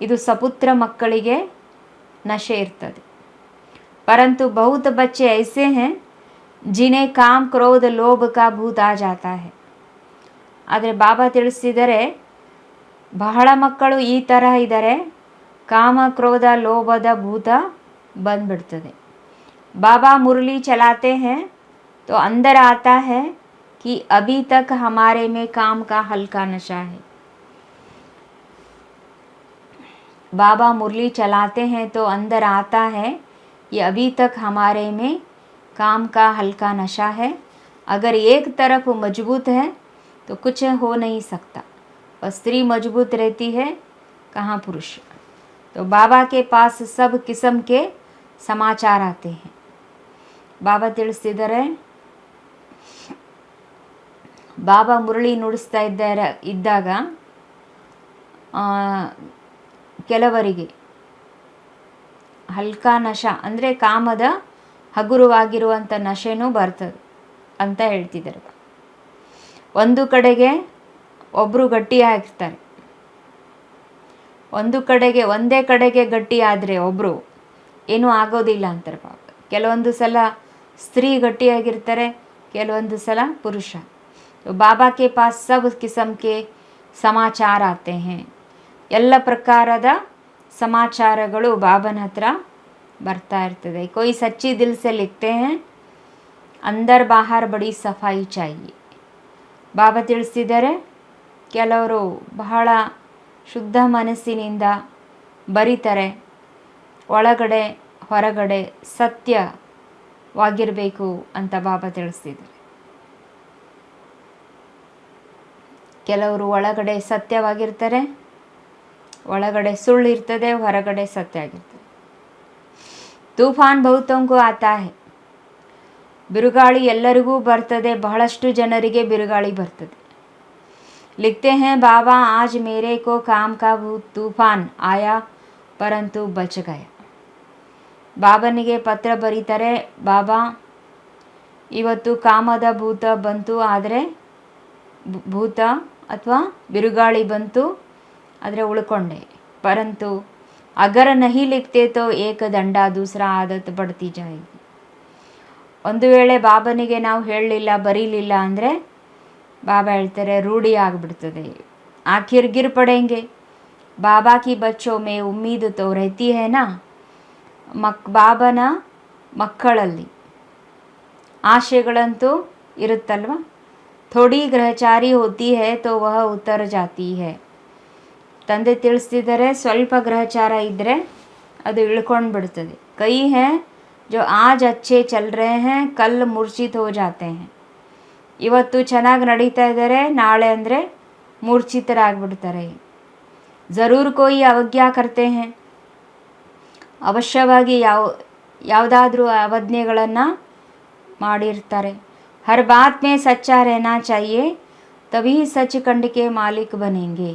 Speaker 1: ಇದು ಸಪುತ್ರ ಮಕ್ಕಳಿಗೆ ನಶೆ ಇರ್ತದೆ. ಪರಂತು ಬಹುತ್ ಬಚ್ಚೆ ಐಸೆ ಹೈ ಜಿನೆ ಕಾಮ್ ಕ್ರೋಧ ಲೋಭ ಕಾ ಭೂತ ಆ ಜಾತಾ ಹೈ. ಆದರೆ ಬಾಬಾ ತಿಳಿಸಿದರೆ ಬಹಳ ಮಕ್ಕಳು ಈ ತರಹ ಇದ್ದಾರೆ, ಕಾಮ ಕ್ರೋಧ ಲೋಭದ ಭೂತ ಬಂದ್ಬಿಡ್ತದೆ. बाबा मुरली चलाते हैं तो अंदर आता है कि अभी तक हमारे में काम का हल्का नशा है. बाबा मुरली चलाते हैं तो अंदर आता है कि अभी तक हमारे में काम का हल्का नशा है. अगर एक तरफ मजबूत है तो कुछ हो नहीं सकता. और स्त्री मजबूत रहती है, कहाँ पुरुष. तो बाबा के पास सब किस्म के समाचार आते हैं. ಬಾಬಾ ತಿಳಿಸ್ತಿದ್ದಾರೆ, ಬಾಬಾ ಮುರಳಿ ನುಡಿಸ್ತಾ ಇದ್ದಾಗ ಕೆಲವರಿಗೆ ಹಲ್ಕಾ ನಶಾ ಅಂದರೆ ಕಾಮದ ಹಗುರವಾಗಿರುವಂಥ ನಶೆನೂ ಬರ್ತದೆ ಅಂತ ಹೇಳ್ತಿದ್ದಾರೆ. ಒಂದು ಕಡೆಗೆ ಒಬ್ಬರು ಗಟ್ಟಿಯಾಗಿರ್ತಾರೆ, ಒಂದೇ ಕಡೆಗೆ ಗಟ್ಟಿಯಾದರೆ ಒಬ್ಬರು ಏನೂ ಆಗೋದಿಲ್ಲ ಅಂತಾರೆ ಬಾಬಾ. ಕೆಲವೊಂದು ಸಲ ಸ್ತ್ರೀ ಗಟ್ಟಿಯಾಗಿರ್ತಾರೆ, ಕೆಲವೊಂದು ಸಲ ಪುರುಷ. ಬಾಬಾ ಕೆ ಪಾಸ್ ಸಬ್ ಕಿಸಮ್ ಕೆ ಸಮಾಚಾರ ಆತೆ ಹೈ. ಎಲ್ಲ ಪ್ರಕಾರದ ಸಮಾಚಾರಗಳು ಬಾಬನ ಹತ್ರ ಬರ್ತಾ ಇರ್ತದೆ. ಕೋಯಿ ಸಚ್ಚಿ ದಿಲ್ ಸೆ ಲಿಖ್ತೆ ಹೈ, ಅಂದರ್ ಬಾಹರ್ ಬಡಿ ಸಫಾಯಿ ಚಾಹಿಯೆ. ಬಾಬಾ ತಿಳಿಸಿದ್ದಾರೆ, ಕೆಲವರು ಬಹಳ ಶುದ್ಧ ಮನಸ್ಸಿನಿಂದ ಬರೀತಾರೆ, ಒಳಗಡೆ ಹೊರಗಡೆ ಸತ್ಯವಾಗಿರಬೇಕು ಅಂತ ಬಾಬಾ ತಿಳಿಸ್ತಿದ್ದಾರೆ. ಕೆಲವರು ಒಳಗಡೆ ಸತ್ಯವಾಗಿರ್ತಾರೆ, ಒಳಗಡೆ ಸುಳ್ಳು ಇರ್ತದೆ, ಹೊರಗಡೆ ಸತ್ಯ ಆಗಿರ್ತದೆ. ತೂಫಾನ್ ಬಹುತೋಂಕು ಆತಾ ಹೈ. ಬಿರುಗಾಳಿ ಎಲ್ಲರಿಗೂ ಬರ್ತದೆ, ಬಹಳಷ್ಟು ಜನರಿಗೆ ಬಿರುಗಾಳಿ ಬರ್ತದೆ. लिखते हैं बाबा आज मेरे को काम का तूफान आया परंतु बच गया. ಬಾಬನಿಗೆ ಪತ್ರ ಬರೀತಾರೆ, ಬಾಬಾ ಇವತ್ತು ಕಾಮದ ಭೂತ ಬಂತು, ಆದರೆ ಭೂತ ಅಥವಾ ಬಿರುಗಾಳಿ ಬಂತು, ಆದರೆ ಉಳ್ಕೊಂಡೆ. ಪರಂತು ಅಗರ ನಹಿ ಲಿಖತೆ ತೋ ಏಕ ದಂಡ ದೂಸರಾ ಆದತ್ ಬಡ್ತಿ ಜಾಯೇಗಿ. ಒಂದು ವೇಳೆ ಬಾಬನಿಗೆ ನಾವು ಹೇಳಲಿಲ್ಲ, ಬರೀಲಿಲ್ಲ ಅಂದರೆ ಬಾಬಾ ಹೇಳ್ತಾರೆ ರೂಢಿ ಆಗಿಬಿಡ್ತದೆ. ಆಖಿರ್ ಗಿರ್ ಪಡೆಂಗೆ. ಬಾಬಾ ಕಿ ಬಚ್ಚೋ ಮೇ ಉಮ್ಮೀದ್ ತೋ ರಹತಿ ಹೈ ನಾ. ಬಾಬನ ಮಕ್ಕಳಲ್ಲಿ ಆಶೆಗಳಂತೂ ಇರುತ್ತಲ್ವ. ಥೋಡಿ ಗ್ರಹಚಾರಿ ಹೋತಿ ಹೈ ತೋ ವಹ ಉತ್ತರ ಜಾತಿ ಹೈ. ತಂದೆ ತಿಳಿಸ್ತಿದ್ದಾರೆ, ಸ್ವಲ್ಪ ಗ್ರಹಚಾರ ಇದ್ದರೆ ಅದು ಇಳ್ಕೊಂಡು ಬಿಡ್ತದೆ. ಕೈ ಹೈ ಜೋ ಆಜ್ ಅಚ್ಚೆ ಚಲ್ ರಹೆ ಹೈ ಕಲ್ ಮೂರ್ಛಿತ್ ಹೋ ಜಾತೆ ಹೈ. ಇವತ್ತು ಚೆನ್ನಾಗಿ ನಡೀತಾ ಇದ್ದಾರೆ, ನಾಳೆ ಅಂದರೆ ಮೂರ್ಛಿತರಾಗ್ಬಿಡ್ತಾರೆ. ಜರೂರ್ ಕೋಯಿ ಅವಜ್ಞಾ ಕರ್ತೆ ಹೈ. ಅವಶ್ಯವಾಗಿ ಯಾವುದಾದ್ರೂ ಅವಜ್ಞೆಗಳನ್ನು ಮಾಡಿರ್ತಾರೆ. ಹರ್ ಬಾತ್ ಮೇ ಸಚ್ಚಾ ರೆಹನಾ ಚಾಹಿಯೆ ತಭಿ ಸಚ್ ಖಂಡ್ ಕೆ ಮಾಲೀಕ್ ಬನೆಂಗೆ.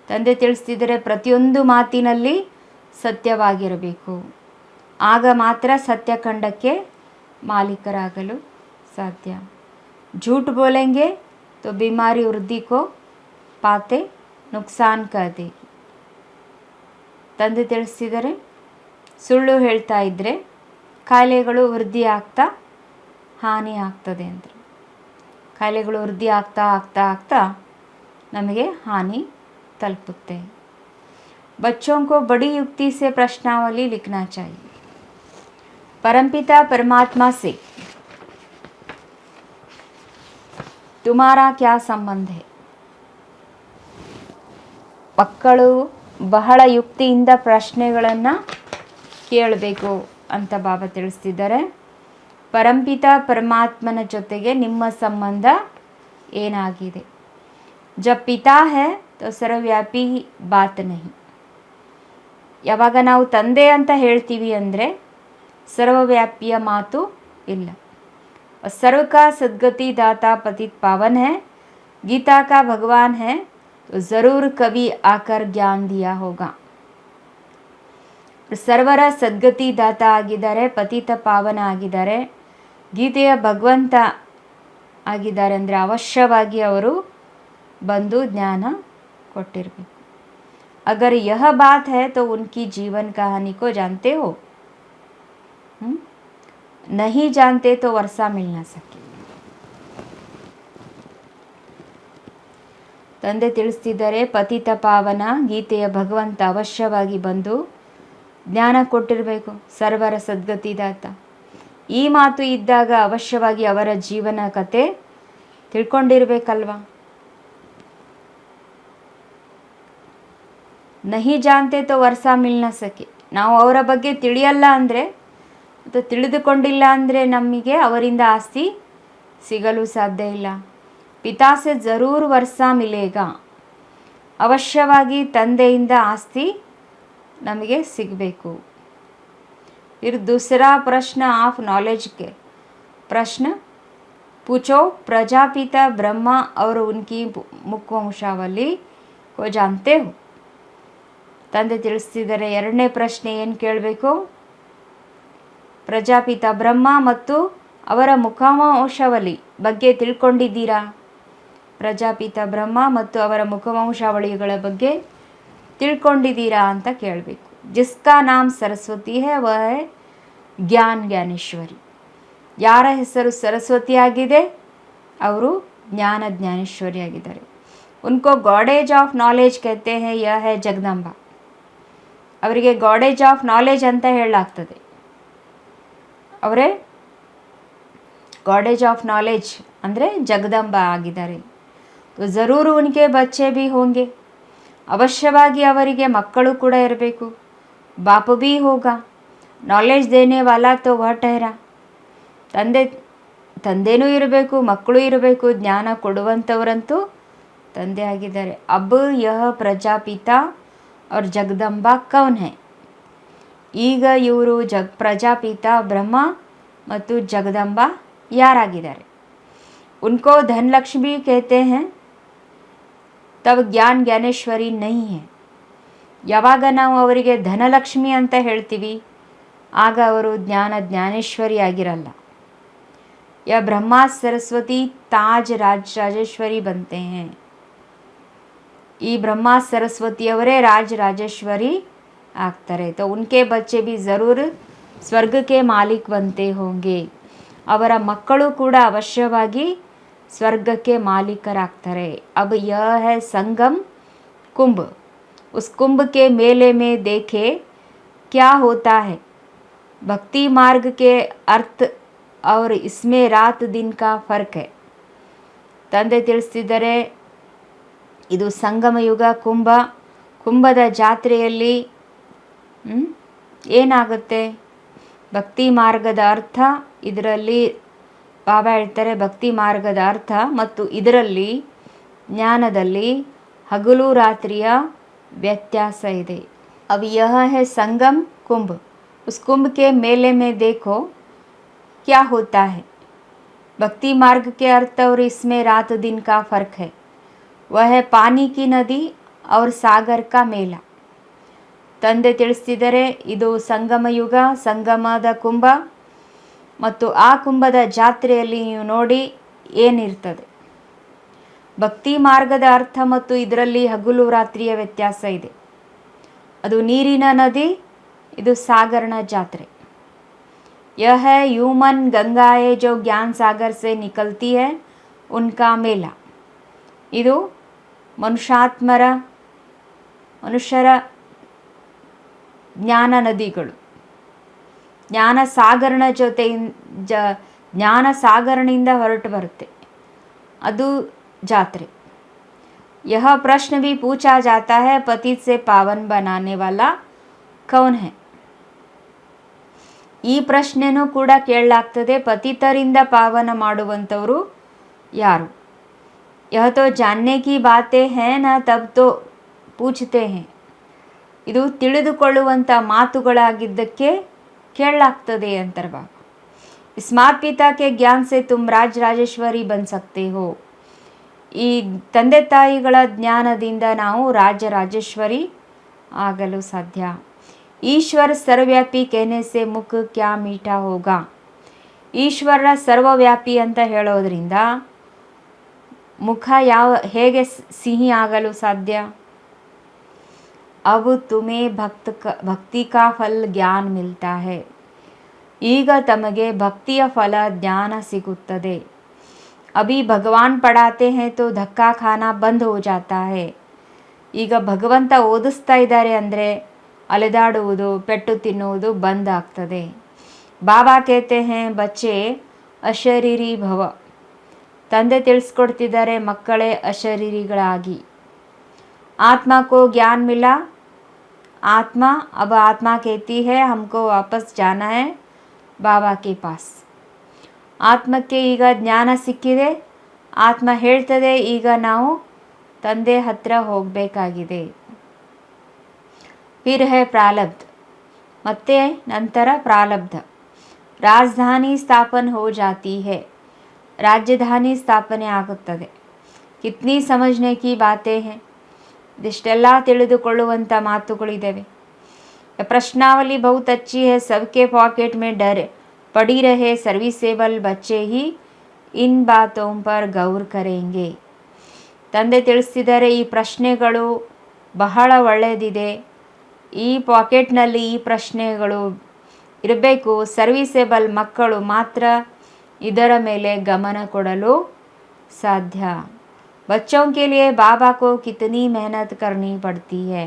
Speaker 1: ತಂದೆ ತಿಳಿಸ್ತಿದ್ದಾರೆ, ಪ್ರತಿಯೊಂದು ಮಾತಿನಲ್ಲಿ ಸತ್ಯವಾಗಿರಬೇಕು, ಆಗ ಮಾತ್ರ ಸತ್ಯಖಂಡಕ್ಕೆ ಮಾಲೀಕರಾಗಲು ಸಾಧ್ಯ. झूठ बोलेंगे तो बीमारी वृद्धि को पाते नुकसान कर देगी. ತಂದೆ ತಿಳಿಸ್ತಿದ್ದಾರೆ, ಸುಳ್ಳು ಹೇಳ್ತಾ ಇದ್ದರೆ ಕಾಯಿಲೆಗಳು ವೃದ್ಧಿ ಆಗ್ತಾ ಹಾನಿ ಆಗ್ತದೆ ಅಂದರೆ, ಕಾಯಿಲೆಗಳು ವೃದ್ಧಿ ಆಗ್ತಾ ಆಗ್ತಾ ಆಗ್ತಾ ನಮಗೆ ಹಾನಿ ತಲುಪುತ್ತೆ. बच्चों को बड़ी युक्ति से प्रश्नावली लिखना चाहिए. परमपिता परमात्मा से तुम्हारा क्या संबंध है. ಮಕ್ಕಳು ಬಹಳ ಯುಕ್ತಿಯಿಂದ ಪ್ರಶ್ನೆಗಳನ್ನು ಕೇಳಬೇಕು ಅಂತ ಬಾಬಾ ತಿಳಿಸ್ತಿದ್ದಾರೆ. ಪರಂಪಿತ ಪರಮಾತ್ಮನ ಜೊತೆಗೆ ನಿಮ್ಮ ಸಂಬಂಧ ಏನಾಗಿದೆ. ಜಬ್ ಪಿತಾ ಹೈ ತೋ ಸರ್ವವ್ಯಾಪಿ ಬಾತ್ ನಹಿ. ಯಾವಾಗ ನಾವು ತಂದೆ ಅಂತ ಹೇಳ್ತೀವಿ ಅಂದರೆ ಸರ್ವವ್ಯಾಪಿಯ ಮಾತು ಇಲ್ಲ. सर्व का सद्गति दाता पतित पावन है, गीता का भगवान है, तो ज़रूर कभी आकर ज्ञान दिया होगा. ಸರ್ವರ ಸದ್ಗತಿ ದಾತ ಆಗಿದ್ದಾರೆ, ಪತಿತ ಪಾವನ ಆಗಿದ್ದಾರೆ, ಗೀತೆಯ ಭಗವಂತ ಆಗಿದ್ದಾರೆ ಅಂದರೆ ಅವಶ್ಯವಾಗಿ ಅವರು ಬಂದು ಜ್ಞಾನ ಕೊಟ್ಟಿರಬೇಕು. अगर यह बात है तो उनकी जीवन कहानी को जानते हो. नहीं जानते तो वर्षा मिल ना सके. ತಂದೆ ತಿಳಿಸ್ತಿದ್ದಾರೆ, ಪತಿತ ಪಾವನ ಗೀತೆಯ ಭಗವಂತ ಅವಶ್ಯವಾಗಿ ಬಂದು ಜ್ಞಾನ ಕೊಟ್ಟಿರಬೇಕು, ಸರ್ವರ ಸದ್ಗತಿದಾತ. ಈ ಮಾತು ಇದ್ದಾಗ ಅವಶ್ಯವಾಗಿ ಅವರ ಜೀವನ ಕತೆ ತಿಳ್ಕೊಂಡಿರ್ಬೇಕಲ್ವಾ. ನಹಿ ಜಾನ್ತೆ ತೋ ವರ್ಷ ಮಿಲ್ನ ಸಕೆ. ನಾವು ಅವರ ಬಗ್ಗೆ ತಿಳಿಯಲ್ಲ ಅಂದರೆ ಅಥವಾ ತಿಳಿದುಕೊಂಡಿಲ್ಲ ಅಂದರೆ ನಮಗೆ ಅವರಿಂದ ಆಸ್ತಿ ಸಿಗಲು ಸಾಧ್ಯ ಇಲ್ಲ. ಪಿತಾಸೆ ಜರೂರ್ ವರ್ಷ ಮಿಲೇಗ. ಅವಶ್ಯವಾಗಿ ತಂದೆಯಿಂದ ಆಸ್ತಿ ನಮಗೆ ಸಿಗಬೇಕು. फिर दूसरा प्रश्न ऑफ नॉलेज के प्रश्न पूछो. प्रजापिता ब्रह्मा और उनकी मुख्य वंशावली को जानते हो. ತಂದೆ ತಿಳಿಸ್ತಿದ್ದಾರೆ, ಎರಡನೇ ಪ್ರಶ್ನೆ ಏನು ಕೇಳಬೇಕು. ಪ್ರಜಾಪಿತ ಬ್ರಹ್ಮ ಮತ್ತು ಅವರ ಮುಖವಂಶಾವಳಿ ಬಗ್ಗೆ ತಿಳ್ಕೊಂಡಿದ್ದೀರಾ. ಪ್ರಜಾಪಿತ ಬ್ರಹ್ಮ ಮತ್ತು ಅವರ ಮುಖವಂಶಾವಳಿಗಳ ಬಗ್ಗೆ ತಿಳ್ಕೊಂಡಿದ್ದೀರಾ ಅಂತ ಕೇಳಬೇಕು. ಜಿಸ್ಕಾ ನಾಮ್ ಸರಸ್ವತಿ ಹೈ ವಹ ಹೈ ಜ್ಞಾನ ಜ್ಞಾನೇಶ್ವರಿ. ಯಾರ ಹೆಸರು ಸರಸ್ವತಿ ಆಗಿದೆ ಅವರು ಜ್ಞಾನ ಜ್ಞಾನೇಶ್ವರಿ ಆಗಿದ್ದಾರೆ. ಉನ್ಕೋ ಗಾಡೇಜ್ ಆಫ್ ನಾಲೆಜ್ कहते हैं, यह है ಜಗದಂಬ. ಅವರಿಗೆ ಗಾಡೇಜ್ ಆಫ್ ನಾಲೆಜ್ ಅಂತ ಹೇಳಲಾಗ್ತದೆ. ಅವರೇ ಗಾಡೇಜ್ ಆಫ್ ನಾಲೆಜ್ ಅಂದರೆ ಜಗದಂಬ ಆಗಿದ್ದಾರೆ. तो ज़रूर उनके बच्चे भी होंगे. ಅವಶ್ಯವಾಗಿ ಅವರಿಗೆ ಮಕ್ಕಳು ಕೂಡ ಇರಬೇಕು. ಬಾಪ್ भी होगा, ನಾಲೆಜ್ ದೇನೆ ವಾಲಾ ತೋ ವಹ ठहरा. ತಂದೆನೂ ಇರಬೇಕು, ಮಕ್ಕಳು ಇರಬೇಕು, ಜ್ಞಾನ ಕೊಡುವಂಥವರಂತೂ ತಂದೆ ಆಗಿದ್ದಾರೆ. ಅಬ್ ಯಹ ಪ್ರಜಾಪಿತ और ಜಗದಂಬಾ ಕೌನ್ ಹೈ? ಈಗ ಇವರು ಪ್ರಜಾಪಿತ ಬ್ರಹ್ಮ ಮತ್ತು ಜಗದಂಬ ಯಾರಾಗಿದ್ದಾರೆ? ಉನ್ಕೋ ಧನಲಕ್ಷ್ಮಿ कहते हैं, ತಬ್ ಜ್ಞಾನ ಜ್ಞಾನೇಶ್ವರಿ ನಹೀ ಹೈ. ಯಾವಾಗ ನಾವು ಅವರಿಗೆ ಧನಲಕ್ಷ್ಮಿ ಅಂತ ಹೇಳ್ತೀವಿ ಆಗ ಅವರು ಜ್ಞಾನ ಜ್ಞಾನೇಶ್ವರಿ ಆಗಿರಲ್ಲ. ಯಾ ಬ್ರಹ್ಮ ಸರಸ್ವತಿ ತಾಜ್ ರಾಜೇಶ್ವರಿ ಬಂತೆ हैं. ಈ ಬ್ರಹ್ಮ ಸರಸ್ವತಿಯವರೇ ರಾಜೇಶ್ವರಿ ಆಗ್ತಾರೆ. तो उनके बच्चे भी ज़रूर स्वर्ग के मालिक बनते होंगे. ಅವರ ಮಕ್ಕಳು ಕೂಡ ಅವಶ್ಯವಾಗಿ ಸ್ವರ್ಗಕ್ಕೆ ಮಾಲೀಕರಾಗ್ತಾರೆ. अब यह है संगम कुंभ. उस कुंभ के मेले में देखे क्या होता है. भक्ति मार्ग के अर्थ और इसमें रात दिन का फर्क है. ತಂದೆ ತಿಳಿಸ್ತಿದ್ದಾರೆ, ಇದು ಸಂಗಮ ಯುಗ, ಕುಂಭದ ಜಾತ್ರೆಯಲ್ಲಿ ಏನಾಗುತ್ತೆ? ಭಕ್ತಿ ಮಾರ್ಗದ ಅರ್ಥ, ಇದರಲ್ಲಿ ಬಾಬಾ ಹೇಳ್ತಾರೆ ಭಕ್ತಿ ಮಾರ್ಗದ ಅರ್ಥ ಮತ್ತು ಇದರಲ್ಲಿ ಜ್ಞಾನದಲ್ಲಿ ಹಗಲು ರಾತ್ರಿಯ ವ್ಯತ್ಯಾಸ ಇದೆ. अब यह है संगम कुंभ. उस कुंभ के मेले में देखो क्या होता है. भक्ति मार्ग के अर्थ और इसमें रात दिन का फर्क है. वह है पानी की नदी और सागर का मेला. ತಂದೆ ತಿಳಿಸ್ತಿದ್ದಾರೆ, ಇದು ಸಂಗಮ ಯುಗ, ಸಂಗಮದ ಕುಂಭ ಮತ್ತು ಆ ಕುಂಭದ ಜಾತ್ರೆಯಲ್ಲಿ ನೀವು ನೋಡಿ ಏನಿರ್ತದೆ. ಭಕ್ತಿ ಮಾರ್ಗದ ಅರ್ಥ ಮತ್ತು ಇದರಲ್ಲಿ ಹಗಲು ರಾತ್ರಿಯ ವ್ಯತ್ಯಾಸ ಇದೆ. ಅದು ನೀರಿನ ನದಿ, ಇದು ಸಾಗರನ ಜಾತ್ರೆ. यह है ह्यूमन गंगाएं जो ज्ञान सागर से निकलती है उनका मेला. ಇದು ಮನುಷ್ಯರ ಜ್ಞಾನ ನದಿಗಳು, ಜ್ಞಾನ ಸಾಗರನಿಂದ ಹೊರಟು ಬರುತ್ತೆ, ಅದು ಜಾತ್ರೆ. यह प्रश्न भी पूछा जाता है, पतित से पावन बनाने वाला कौन है. ಈ ಪ್ರಶ್ನೆನೂ ಕೂಡ ಕೇಳಲಾಗ್ತದೆ, ಪತಿತರಿಂದ ಪಾವನ ಮಾಡುವಂಥವರು ಯಾರು? यह तो जानने की बातें हैं ना, तब तो पूछते हैं. ಇದು ತಿಳಿದುಕೊಳ್ಳುವಂಥ ಮಾತುಗಳಾಗಿದ್ದಕ್ಕೆ ಕೇಳಲಾಗ್ತದೆ ಅಂತಾರೆ ಬಾಬಾ. इस माता पिता के ज्ञान से तुम ರಾಜೇಶ್ವರಿ बन सकते हो. ಈ ತಂದೆ ತಾಯಿಗಳ ಜ್ಞಾನದಿಂದ ನಾವು ರಾಜೇಶ್ವರಿ ಆಗಲು ಸಾಧ್ಯ. ಈಶ್ವರ ಸರ್ವವ್ಯಾಪಿ कहने से मुख क्या मीठा होगा. ಈಶ್ವರ ಸರ್ವವ್ಯಾಪಿ ಅಂತ ಹೇಳೋದ್ರಿಂದ ಮುಖ ಹೇಗೆ ಸಿಹಿ ಆಗಲು ಸಾಧ್ಯ? अब तुम्हें भक्ति का फल ज्ञान मिलता है. ಈಗ ತಮಗೆ ಭಕ್ತಿಯ ಫಲ ಜ್ಞಾನ ಸಿಗುತ್ತದೆ. अभी भगवान पढ़ाते हैं तो धक्का खाना बंद हो जाता है. ಈಗ ಭಗವಂತ ಓದಿಸ್ತಾ ಇದ್ದಾರೆ ಅಂದರೆ ಅಲೆದಾಡುವುದು, ಪೆಟ್ಟು ತಿನ್ನುವುದು ಬಂದ್ ಆಗ್ತದೆ. ಬಾಬಾ कहते हैं बच्चे अशरीरी भव. ತಂದೆ ತಿಳಿಸ್ಕೊಡ್ತಿದ್ದಾರೆ, ಮಕ್ಕಳೇ ಅಶರೀರಿಗಳಾಗಿ. आत्मा को ज्ञान मिला. अब आत्मा कहती है हमको वापस जाना है बाबा के पास. ಆತ್ಮಕ್ಕೆ ಈಗ ಜ್ಞಾನ ಸಿಕ್ಕಿದೆ. ಆತ್ಮ ಹೇಳ್ತದೆ, ಈಗ ನಾವು ತಂದೆ ಹತ್ರ ಹೋಗಬೇಕಾಗಿದೆ. फिर है प्रारब्ध. ಮತ್ತೆ ನಂತರ ಪ್ರಾರಬ್ಧ. ರಾಜಧಾನಿ ಸ್ಥಾಪನೆ हो जाती है. ರಾಜಧಾನಿ ಸ್ಥಾಪನೆ ಆಗುತ್ತದೆ. कितनी समझने की बातें हैं. ಇದಿಷ್ಟೆಲ್ಲ ತಿಳಿದುಕೊಳ್ಳುವಂಥ ಮಾತುಗಳಿದ್ದಾವೆ. प्रश्नावली बहुत अच्छी है. सबके पॉकेट में डर पड़ी रहे सर्विसेबल बच्चे ही इन बातों पर गौर करेंगे. ತಂದೆ ತಿಳಿಸ್ತಿದ್ದಾರೆ, ಈ ಪ್ರಶ್ನೆಗಳು ಬಹಳ ಒಳ್ಳೆಯದಿದೆ. ಈ ಪಾಕೆಟ್ನಲ್ಲಿ ಈ ಪ್ರಶ್ನೆಗಳು ಇರಬೇಕು. ಸರ್ವಿಸೇಬಲ್ ಮಕ್ಕಳು ಮಾತ್ರ ಇದರ ಮೇಲೆ ಗಮನ ಕೊಡಲು ಸಾಧ್ಯ. बच्चों के लिए बाबा को कितनी मेहनत करनी पड़ती है.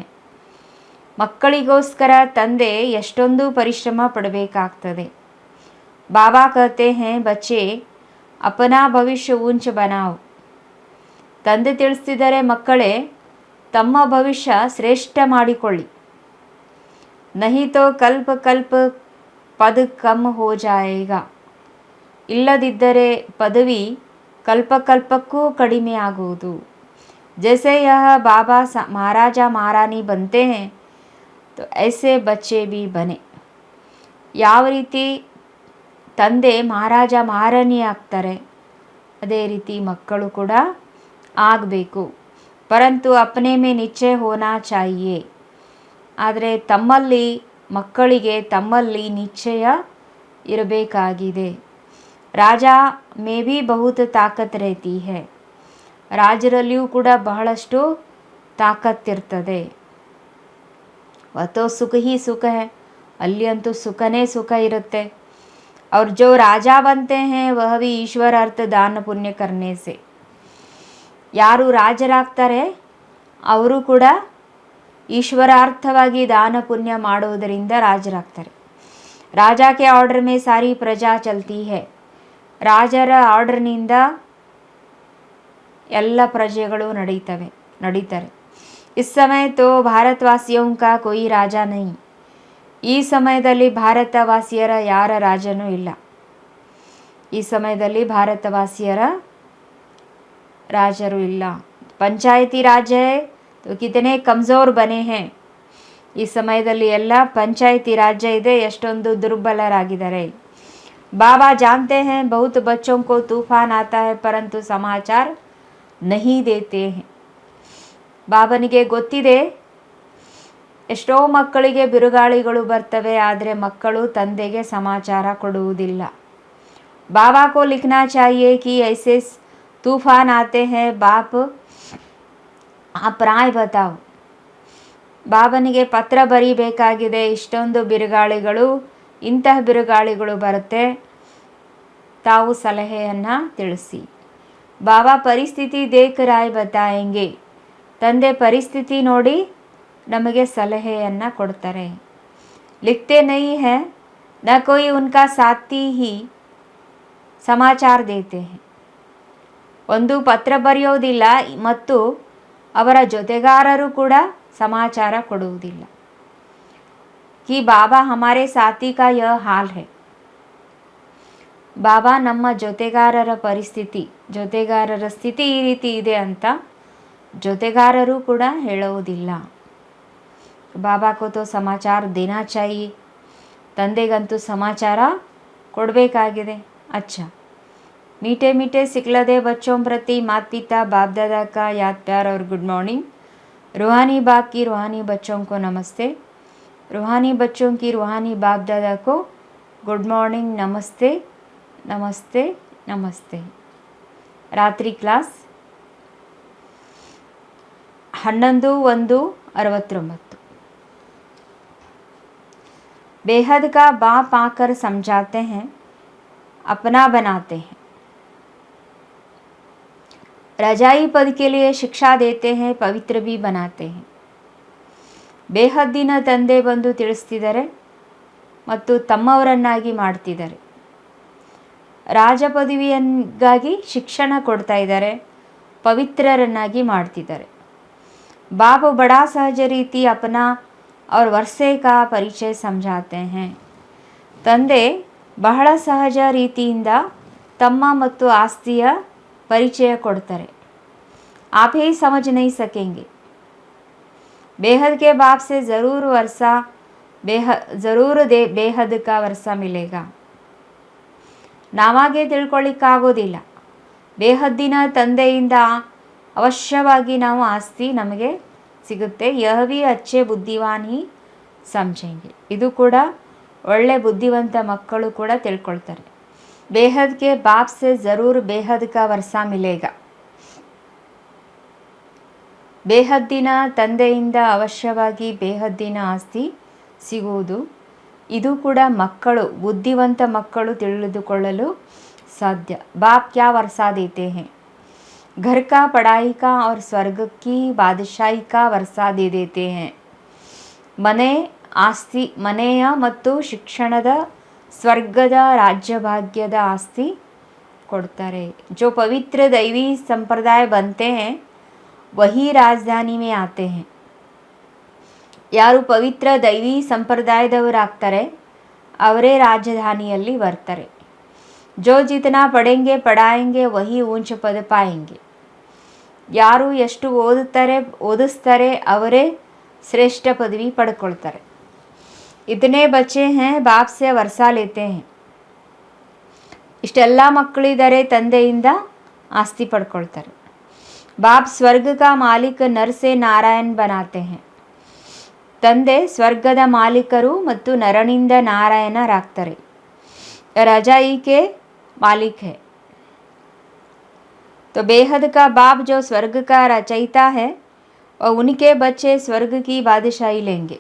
Speaker 1: ಮಕ್ಕಳಿಗೋಸ್ಕರ ತಂದೆ ಎಷ್ಟೊಂದು ಪರಿಶ್ರಮ ಪಡಬೇಕಾಗ್ತದೆ. बाबा कहते हैं बच्चे अपना भविष्य ऊंच बनाओ. ತಂದೆ ತಿಳಿಸ್ತಿದ್ದಾರೆ, ಮಕ್ಕಳೇ ತಮ್ಮ ಭವಿಷ್ಯ ಶ್ರೇಷ್ಠ ಮಾಡಿಕೊಳ್ಳಿ. नहीं तो ಕಲ್ಪ ಕಲ್ಪ ಪದ ಕಮ್ ಹೋ ಜಾಯೇಗಾ. ಇಲ್ಲದಿದ್ದರೆ ಪದವಿ ಕಲ್ಪಕಲ್ಪಕ್ಕೂ ಕಡಿಮೆ ಆಗುವುದು. जैसे यह बाबा महाराजा महारानी बनते हैं तो ऐसे बच्चे भी बने. ಯಾವ ರೀತಿ ತಂದೆ ಮಹಾರಾಜ ಮಹಾರಾಣಿ ಆಗ್ತಾರೆ ಅದೇ ರೀತಿ ಮಕ್ಕಳು ಕೂಡ ಆಗಬೇಕು. ಪರಂತು ಅಪನೆ ಮೇ ನಿಶ್ಚಯ ಹೋನಾ ಚಾಹಿಯೇ. ಆದರೆ ಮಕ್ಕಳಿಗೆ ತಮ್ಮಲ್ಲಿ ನಿಶ್ಚಯ ಇರಬೇಕಾಗಿದೆ. ರಾಜ ಮೇ ಭಿ ಬಹುತ್ ತಾಕತ್ रहती है. ರಾಜರಲ್ಲಿಯೂ ಕೂಡ ಬಹಳಷ್ಟು ತಾಕತ್ತಿರ್ತದೆ. ವತೋ ಸುಖ ಹಿ ಸುಖ है. ಅಲ್ಲಿ ಅಂತೂ ಸುಖನೇ ಸುಖ ಇರುತ್ತೆ. और जो राजा बनते हैं वह भी ईश्वर अर्थ दान पुण्य करने से. ಯಾರು ರಾಜರಾಗ್ತಾರೆ ಅವರು ಕೂಡ ಈಶ್ವರಾರ್ಥವಾಗಿ ದಾನ ಪುಣ್ಯ ಮಾಡುವುದರಿಂದ ರಾಜರಾಗ್ತಾರೆ. ರಾಜ ಕೆ ಆರ್ಡರ್ ಮೇ ಸಾರಿ ಪ್ರಜಾ ಚಲ್ತಿ है. ರಾಜರ ಆರ್ಡರ್ನಿಂದ ಎಲ್ಲ ಪ್ರಜೆಗಳು ನಡೀತಾರೆ. ಇಸ್ ಸಮಯ ತೋ ಭಾರತವಾಸಿಯೋಂ ಕಾ ಕೋಯಿ ರಾಜ ನಹೀ. ಈ ಸಮಯದಲ್ಲಿ ಭಾರತವಾಸಿಯರ ಯಾರ ರಾಜನೂ ಇಲ್ಲ. ಈ ಸಮಯದಲ್ಲಿ ಭಾರತವಾಸಿಯರ ರಾಜರು ಇಲ್ಲ. ಪಂಚಾಯತಿ ರಾಜ है तो कितने कमज़ोर बने हैं. ಈ ಸಮಯದಲ್ಲಿ ಎಲ್ಲ ಪಂಚಾಯತಿ ರಾಜ್ಯ ಇದೆ, ಎಷ್ಟೊಂದು ದುರ್ಬಲರಾಗಿದ್ದಾರೆ. बाबा जानते हैं बहुत बच्चों को तूफान आता है परंतु समाचार नहीं देते हैं. ಬಾಬನಿಗೆ ಗೊತ್ತಿದೆ ಎಷ್ಟೋ ಮಕ್ಕಳಿಗೆ ಬಿರುಗಾಳಿಗಳು ಬರ್ತವೆ, ಆದರೆ ಮಕ್ಕಳು ತಂದೆಗೆ ಸಮಾಚಾರ ಕೊಡುವುದಿಲ್ಲ. बाबा को लिखना चाहिए कि ऐसे तूफान आते हैं बाप आप राय बताओ. ಬಾಬನಿಗೆ ಪತ್ರ ಬರೀಬೇಕಾಗಿದೆ, ಇಷ್ಟೊಂದು ಬಿರುಗಾಳಿಗಳು, ಇಂತಹ ಬಿರುಗಾಳಿಗಳು ಬರುತ್ತೆ, ತಾವು ಸಲಹೆಯನ್ನು ತಿಳಿಸಿ. ಬಾಬಾ ಪರಿಸ್ಥಿತಿ ದೇಖ್ ರಾಯ್ ಬತಾಯೆಂಗೆ. ತಂದೆ ಪರಿಸ್ಥಿತಿ ನೋಡಿ ನಮಗೆ ಸಲಹೆಯನ್ನು ಕೊಡ್ತಾರೆ. ಲಿಖತೆ ನಹೀ ಹೈ ನ ಕೋಯಿ ಉನ್ಕಾ ಸಾಥಿ ಹಿ ಸಮಾಚಾರ ದೇತೆ ಹೈ. ಒಂದು ಪತ್ರ ಬರೆಯೋದಿಲ್ಲ ಮತ್ತು ಅವರ ಜೊತೆಗಾರರು ಕೂಡ ಸಮಾಚಾರ ಕೊಡುವುದಿಲ್ಲ. कि बाबा हमारे साथी का यह हाल है. ಬಾಬಾ ನಮ್ಮ ಜೊತೆಗಾರರ ಸ್ಥಿತಿ ಈ ರೀತಿ ಇದೆ ಅಂತ ಜೊತೆಗಾರರು ಕೂಡ ಹೇಳುವುದಿಲ್ಲ. ಬಾಬಾ ಕೋ ತೋ ಸಮಾಚಾರ ದೇನಾ ಚಾಹಿಯೆ. ತಂದೆಗಂತೂ ಸಮಾಚಾರ ಕೊಡಬೇಕಾಗಿದೆ. अच्छा मीठे मीठे सिखलदे बच्चों प्रति माता पिता बाप दादा का याद प्यार और गुड मॉर्निंग. रूहानी बाप की रूहानी बच्चों को नमस्ते. रूहानी बच्चों की रूहानी बाप दादा को गुड मॉर्निंग, नमस्ते नमस्ते नमस्ते. रात्रि क्लास 11/1/69. बेहद का बाप आकर समझाते हैं, अपना बनाते हैं. रजाई पद के लिए शिक्षा देते हैं, पवित्र भी बनाते हैं. ಬೇಹದ್ದಿನ ತಂದೆ ಬಂದು ತಿಳಿಸ್ತಿದ್ದಾರೆ ಮತ್ತು ತಮ್ಮವರನ್ನಾಗಿ ಮಾಡ್ತಿದ್ದಾರೆ. ರಾಜ ಪದವಿಯಗಾಗಿ ಶಿಕ್ಷಣ ಕೊಡ್ತಾ ಇದ್ದಾರೆ, ಪವಿತ್ರರನ್ನಾಗಿ ಮಾಡ್ತಿದ್ದಾರೆ. बाप बड़ा सहज रीति अपना और वर्षे का परिचय समझाते हैं. ತಂದೆ ಬಹಳ ಸಹಜ ರೀತಿಯಿಂದ ತಮ್ಮ ಮತ್ತು ಆಸ್ತಿಯ ಪರಿಚಯ ಕೊಡ್ತಾರೆ. आप ही समझ नहीं सकेंगे. बेहद के बाप से ज़रूर बेहद का वर्षा मिलेगा. ನಾವಾಗೆ ತಿಳ್ಕೊಳ್ಳಿಕ್ಕಾಗೋದಿಲ್ಲ. ಬೇಹದ್ದಿನ ತಂದೆಯಿಂದ ಅವಶ್ಯವಾಗಿ ನಾವು ಆಸ್ತಿ ನಮಗೆ ಸಿಗುತ್ತೆ. ಯಹ ಭಿ ಅಚ್ಚೆ ಬುದ್ಧಿವಾನ್ ಹಿ ಸಮझेंगे. ಇದು ಕೂಡ ಒಳ್ಳೆ ಬುದ್ಧಿವಂತ ಮಕ್ಕಳು ಕೂಡ ತಿಳ್ಕೊಳ್ತಾರೆ. ಬೇಹದ್ ಕೆ ಬಾಪ್ ಸೆ ज़रूर ಬೇಹದ್ ಕಾ ವರ್ಷಾ ಮಿಲೇಗಾ. ಬೇಹದ್ದಿನ ತಂದೆಯಿಂದ ಅವಶ್ಯವಾಗಿ ಬೇಹದ್ದಿನ ಆಸ್ತಿ ಸಿಗುವುದು. ಇದು ಕೂಡ ಮಕ್ಕಳು, ಬುದ್ಧಿವಂತ ಮಕ್ಕಳು ತಿಳಿದುಕೊಳ್ಳಲು ಸಾಧ್ಯ. बाप क्या वर्षा देते हैं? घर का, पढ़ाई का और स्वर्ग की बादशाही का वर्षा दे देते हैं. ಮನೆಯ ಮತ್ತು ಶಿಕ್ಷಣದ, ಸ್ವರ್ಗದ, ರಾಜ್ಯಭಾಗ್ಯದ ಆಸ್ತಿ ಕೊಡ್ತಾರೆ. जो पवित्र दैवी संप्रदाय बनते हैं वही राजधानी में आते हैं। ಯಾರು ಪವಿತ್ರ ದೈವಿ ಸಂಪ್ರದಾಯದವರಾಗ್ತಾರೆ ಅವರೇ ರಾಜಧಾನಿಯಲ್ಲಿ ಬರ್ತಾರೆ. जो जितना पढ़ेंगे पढ़ाएंगे वही ऊंच पद पाएंगे. ಯಾರು ಎಷ್ಟು ಓದಿಸ್ತಾರೆ ಅವರೇ ಶ್ರೇಷ್ಠ ಪದವಿ ಪಡ್ಕೊಳ್ತಾರೆ. इतने बच्चे हैं बाप से वर्षा लेते हैं. ಇಷ್ಟೆಲ್ಲ ಮಕ್ಕಳಿದ್ದಾರೆ ತಂದೆಯಿಂದ ಆಸ್ತಿ ಪಡ್ಕೊಳ್ತಾರೆ. बाप स्वर्ग का मालिक नर से नारायण बनाते हैं. ತಂದೆ ಸ್ವರ್ಗದ ಮಾಲೀಕರು ಮತ್ತು ನರನಿಂದ ನಾರಾಯಣರಾಗ್ತಾರೆ. रजाई के मालिक है. तो बेहद का बाप जो स्वर्ग का रचयिता है और उनके बच्चे स्वर्ग की बादशाही लेंगे.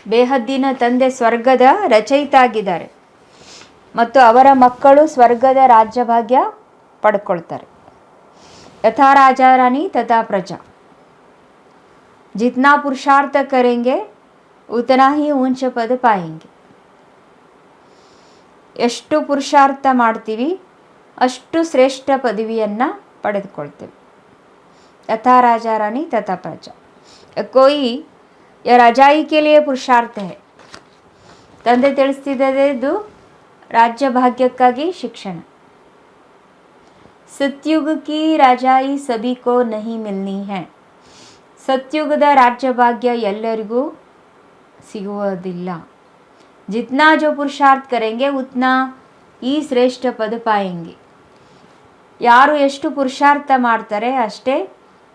Speaker 1: ಬೇಹದ್ದಿನ ತಂದೆ ಸ್ವರ್ಗದ ರಚಯಿತ ಆಗಿದ್ದಾರೆ ಮತ್ತು ಅವರ ಮಕ್ಕಳು ಸ್ವರ್ಗದ ರಾಜ್ಯಭಾಗ್ಯ ಪಡ್ಕೊಳ್ತಾರೆ. ಯಥಾ ರಾಜಾ ರಾಣಿ ತಥಾ ಪ್ರಜಾ. जितना पुरुषार्थ करेंगे उतना ही ऊंच पद पाएंगे. ಎಷ್ಟು ಪುರುಷಾರ್ಥ ಮಾಡ್ತೀವಿ ಅಷ್ಟು ಶ್ರೇಷ್ಠ ಪದವಿಯನ್ನು ಪಡೆದುಕೊಳ್ತೇವೆ. ಯಥಾ ರಾಜಾ ರಾಣಿ ತಥಾ ಪ್ರಜಾ. कोई यह रजाई के लिए पुरुषार्थ है. ತಂದೆ ತಿಳಿಸ್ತಿದ್ದು ರಾಜ್ಯ ಭಾಗ್ಯಕ್ಕಾಗಿ ಶಿಕ್ಷಣ. सतयुग की रजाई सभी को नहीं मिलनी है. सतयुगದ ರಾಜ್ಯ ಭಾಗ್ಯ ಎಲ್ಲರಿಗೂ ಸಿಗುವುದಿಲ್ಲ. जितना जो पुरुषार्थ करेंगे उतना ही श्रेष्ठ पद पाएंगे. ಯಾರು ಎಷ್ಟು ಪುರುಷಾರ್ಥ ಮಾಡ್ತಾರೆ ಅಷ್ಟೇ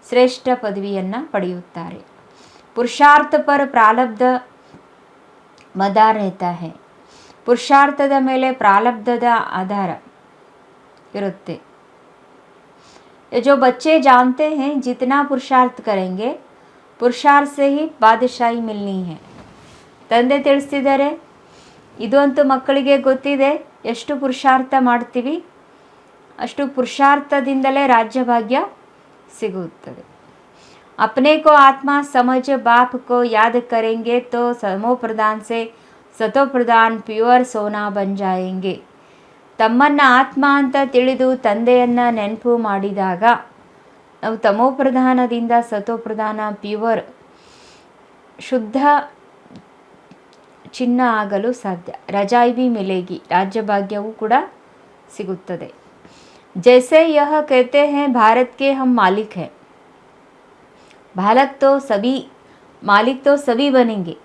Speaker 1: ಶ್ರೇಷ್ಠ ಪದವಿಯನ್ನು ಪಡೆಯುತ್ತಾರೆ. पुरुषार्थ पर प्रारब्ध मदार रहता है. ಪುರುಷಾರ್ಥದ ಮೇಲೆ ಪ್ರಾರಬ್ಧದ ಆಧಾರ ಇರುತ್ತೆ. जो बच्चे जानते हैं जितना पुरुषार्थ करेंगे पुरुषार्थ से ही बादशाही मिलनी है. ತಂದೆ ತಿಳಿಸ್ತಿದ್ದಾರೆ ಇದಂತೂ ಮಕ್ಕಳಿಗೆ ಗೊತ್ತಿದೆ, ಎಷ್ಟು ಪುರುಷಾರ್ಥ ಮಾಡ್ತೀವಿ ಅಷ್ಟು ಪುರುಷಾರ್ಥದಿಂದಲೇ ರಾಜ್ಯಭಾಗ್ಯ ಸಿಗುತ್ತದೆ. अपने को आत्मा समझ बाप को याद करेंगे तो समो प्रधान से सतो प्रधान प्योर सोना बन जाएंगे. ತಮ್ಮನ್ನು ಆತ್ಮ ಅಂತ ತಿಳಿದು ತಂದೆಯನ್ನು ನೆನಪು ಮಾಡಿದಾಗ ನಾವು ತಮೋಪ್ರಧಾನದಿಂದ ಸತೋಪ್ರಧಾನ ಪ್ಯೂರ್ ಶುದ್ಧ ಚಿನ್ನ ಆಗಲು ಸಾಧ್ಯ. ರಜಾಯಿ भी मिलेगी. ರಾಜ್ಯಭಾಗ್ಯವೂ ಕೂಡ ಸಿಗುತ್ತದೆ. जैसे यह कहते हैं भारत के हम मालिक हैं. मालिक तो सभी बनेंगे.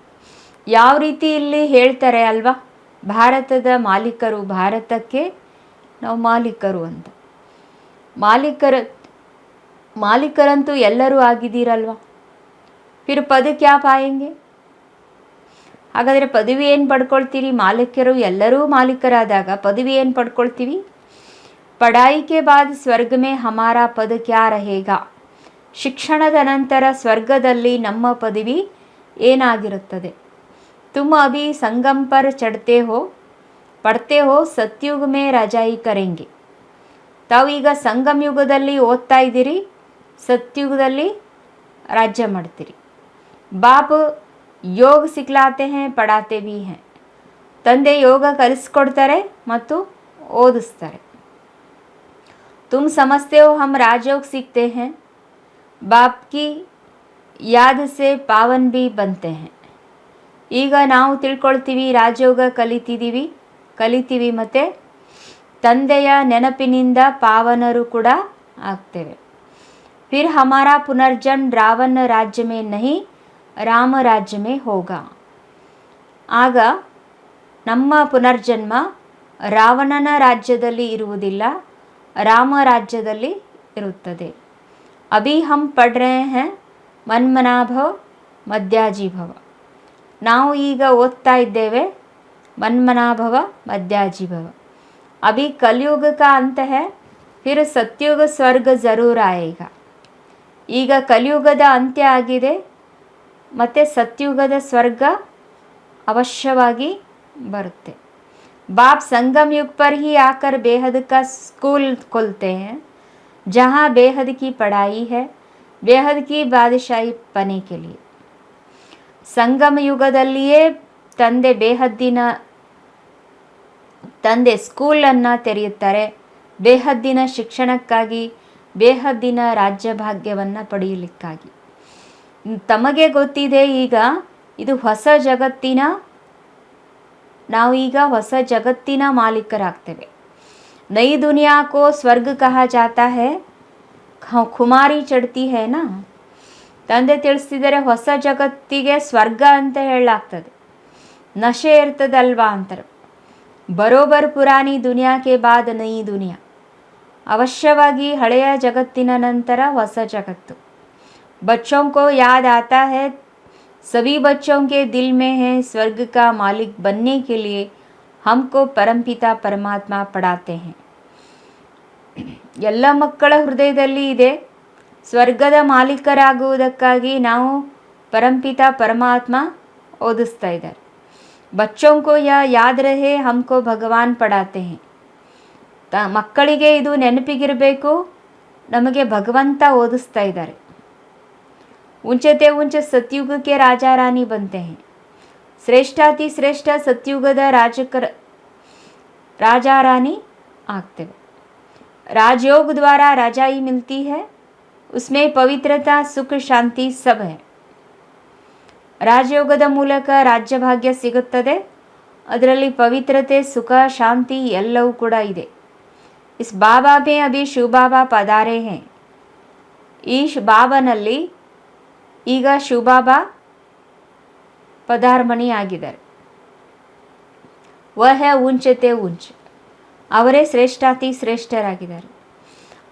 Speaker 1: ಯಾವ ರೀತಿ ಇಲ್ಲಿ ಹೇಳ್ತಾರೆ ಅಲ್ವಾ, ಭಾರತದ ಮಾಲೀಕರು, ಭಾರತಕ್ಕೆ ನಾವು ಮಾಲೀಕರು ಅಂತ. ಮಾಲೀಕರಂತೂ ಎಲ್ಲರೂ ಆಗಿದ್ದೀರಲ್ವ. ಫಿರ್ ಪದ ಕ್ಯಾ ಪಾಯೆಂಗೆ. ಹಾಗಾದರೆ ಪದವಿ ಏನು ಪಡ್ಕೊಳ್ತೀರಿ? ಮಾಲೀಕರು ಎಲ್ಲರೂ ಮಾಲೀಕರಾದಾಗ ಪದವಿ ಏನು ಪಡ್ಕೊಳ್ತೀವಿ? ಪಢಾಯಿ ಕೆ ಬಾದ್ ಸ್ವರ್ಗ ಮೇ ಹಮಾರಾ ಪದ ಕ್ಯಾ ರಹೇಗಾ. ಶಿಕ್ಷಣದ ನಂತರ ಸ್ವರ್ಗದಲ್ಲಿ ನಮ್ಮ ಪದವಿ ಏನಾಗಿರುತ್ತದೆ? तुम अभी संगम पर पढ़ते हो सतयुग में रजाई करेंगे. ತಾವು ಈಗ ಸಂಗಮ ಯುಗದಲ್ಲಿ ಓದ್ತಾ ಇದ್ದೀರಿ, ಸತ್ಯುಗದಲ್ಲಿ ರಾಜ್ಯ ಮಾಡ್ತೀರಿ. ಬಾಪ್ ಯೋಗ ಸಿಕ್ಲಾತೆ हैं पढ़ाते भी हैं. ತಂದೆ ಯೋಗ ಕಲಿಸ್ಕೊಡ್ತಾರೆ ಮತ್ತು ಓದಿಸ್ತಾರೆ. तुम समझते हो हम राजयोग सीखते हैं. बाप की याद से पावन भी बनते हैं. ಈಗ ನಾವು ತಿಳ್ಕೊಳ್ತೀವಿ, ರಾಜಯೋಗ ಕಲಿತೀವಿ ಮತ್ತು ತಂದೆಯ ನೆನಪಿನಿಂದ ಪಾವನರು ಕೂಡ ಆಗ್ತೇವೆ. ಫಿರ್ ಹಮಾರಾ ಪುನರ್ಜನ್ಮ ರಾವಣ ರಾಜ್ಯ ಮೇ ನಹಿ ರಾಮ ರಾಜ್ಯ ಮೇ ಹೋಗಾ. ಆಗ ನಮ್ಮ ಪುನರ್ಜನ್ಮ ರಾವಣನ ರಾಜ್ಯದಲ್ಲಿ ಇರುವುದಿಲ್ಲ, ರಾಮ ರಾಜ್ಯದಲ್ಲಿ ಇರುತ್ತದೆ. ಅಭಿ ಹಮ್ ಪढ़ रहे हैं ಮನ್ಮನಾಭವ ಮಧ್ಯಾಜೀಭವ. ನಾವು ಈಗ ಓದ್ತಾ ಇದ್ದೇವೆ ಮನ್ಮನಾಭವ ಮಧ್ಯಾಜೀಭವ. ಅಭಿ ಕಲಿಯುಗ ಕಾ ಅಂತ है, फिर सत्युग ಸ್ವರ್ಗ ಜರೂರ್ ಆಯೇಗಾ. ಈಗ ಕಲಿಯುಗದ ಅಂತ್ಯ ಆಗಿದೆ ಮತ್ತು ಸತ್ಯುಗದ ಸ್ವರ್ಗ ಅವಶ್ಯವಾಗಿ ಬರುತ್ತೆ. बाप संगम युग पर ही आकर बेहद का स्कूल खोलते हैं जहाँ बेहद की पढ़ाई है, बेहद की बादशाही पाने के लिए. ಸಂಗಮ ಯುಗದಲ್ಲಿಯೇ ತಂದೆ ಬೇಹದ್ದಿನ ತಂದೆ ಸ್ಕೂಲನ್ನು ತೆರೆಯುತ್ತಾರೆ ಬೇಹದ್ದಿನ ಶಿಕ್ಷಣಕ್ಕಾಗಿ, ಬೇಹದ್ದಿನ ರಾಜ್ಯ ಭಾಗ್ಯವನ್ನು ಪಡೆಯಲಿಕ್ಕಾಗಿ. ತಮಗೆ ಗೊತ್ತಿದೆ ಈಗ ಇದು ಹೊಸ ಜಗತ್ತಿನ, ನಾವೀಗ ಹೊಸ ಜಗತ್ತಿನ ಮಾಲೀಕರಾಗ್ತೇವೆ. ನೈ ದುನಿಯಾ ಕೋ ಸ್ವರ್ಗ ಕಹಾ ಜಾತಾ ಹೈ, ಖುಮಾರಿ ಚಡ್ತಿ ಹೈ ನಾ. ತಂದೆ ತಿಳಿಸ್ತಿದ್ದಾರೆ ಹೊಸ ಜಗತ್ತಿಗೆ ಸ್ವರ್ಗ ಅಂತ ಹೇಳಲಾಗ್ತದೆ, ನಶೆ ಇರ್ತದಲ್ವಾ ಅಂತಾರೆ. ಬರೋಬರ್ ಪುರಾಣಿ ದುನಿಯಾಕ್ಕೆ ಬಾದ್ ನೈ ದುನಿಯಾ, ಅವಶ್ಯವಾಗಿ ಹಳೆಯ ಜಗತ್ತಿನ ನಂತರ ಹೊಸ ಜಗತ್ತು. बच्चों को याद आता है, सभी बच्चों के दिल में है स्वर्ग का मालिक बनने के लिए हमको परमपिता परमात्ಮ पढ़ाते हैं. ಎಲ್ಲ ಮಕ್ಕಳ ಹೃದಯದಲ್ಲಿ ಇದೆ ಸ್ವರ್ಗದ ಮಾಲೀಕರಾಗುವುದಕ್ಕಾಗಿ ನಾವು ಪರಂಪಿತ ಪರಮಾತ್ಮ ಓದಿಸ್ತಾ ಇದ್ದಾರೆ. बच्चों को यह याद रहे हमको भगवान पढ़ाते हैं. ಮಕ್ಕಳಿಗೆ ಇದು ನೆನಪಿಗಿರಬೇಕು, ನಮಗೆ ಭಗವಂತ ಓದಿಸ್ತಾ ಇದ್ದಾರೆ. ऊंचते ऊंच सतयुग के राजा रानी बनते हैं. श्रेष्ठाति श्रेष्ठ सतयुगದ राजा रानी ಆಗ್ತೇವೆ. राजयोग द्वारा राजाई मिलती है, उसमें पवित्रता सुख शांति सब है. ರಾಜಯೋಗದ ಮೂಲಕ ರಾಜ್ಯಭಾಗ್ಯ ಸಿಗುತ್ತದೆ, ಅದರಲ್ಲಿ ಪವಿತ್ರತೆ ಸುಖ ಶಾಂತಿ ಎಲ್ಲವೂ ಕೂಡ ಇದೆ. इस बाबा में अभी शिव बाबा पधारे हैं. ಈ ಬಾಬಾನಲ್ಲಿ ಈಗ ಶಿವಬಾಬಾ ಪದಾರ್ಪಣೆ ಆಗಿದ್ದಾರೆ. ವಹ ಊಂಚತೆ ಊಂಚ, ಅವರೇ ಶ್ರೇಷ್ಠಾತಿ ಶ್ರೇಷ್ಠರಾಗಿದ್ದಾರೆ.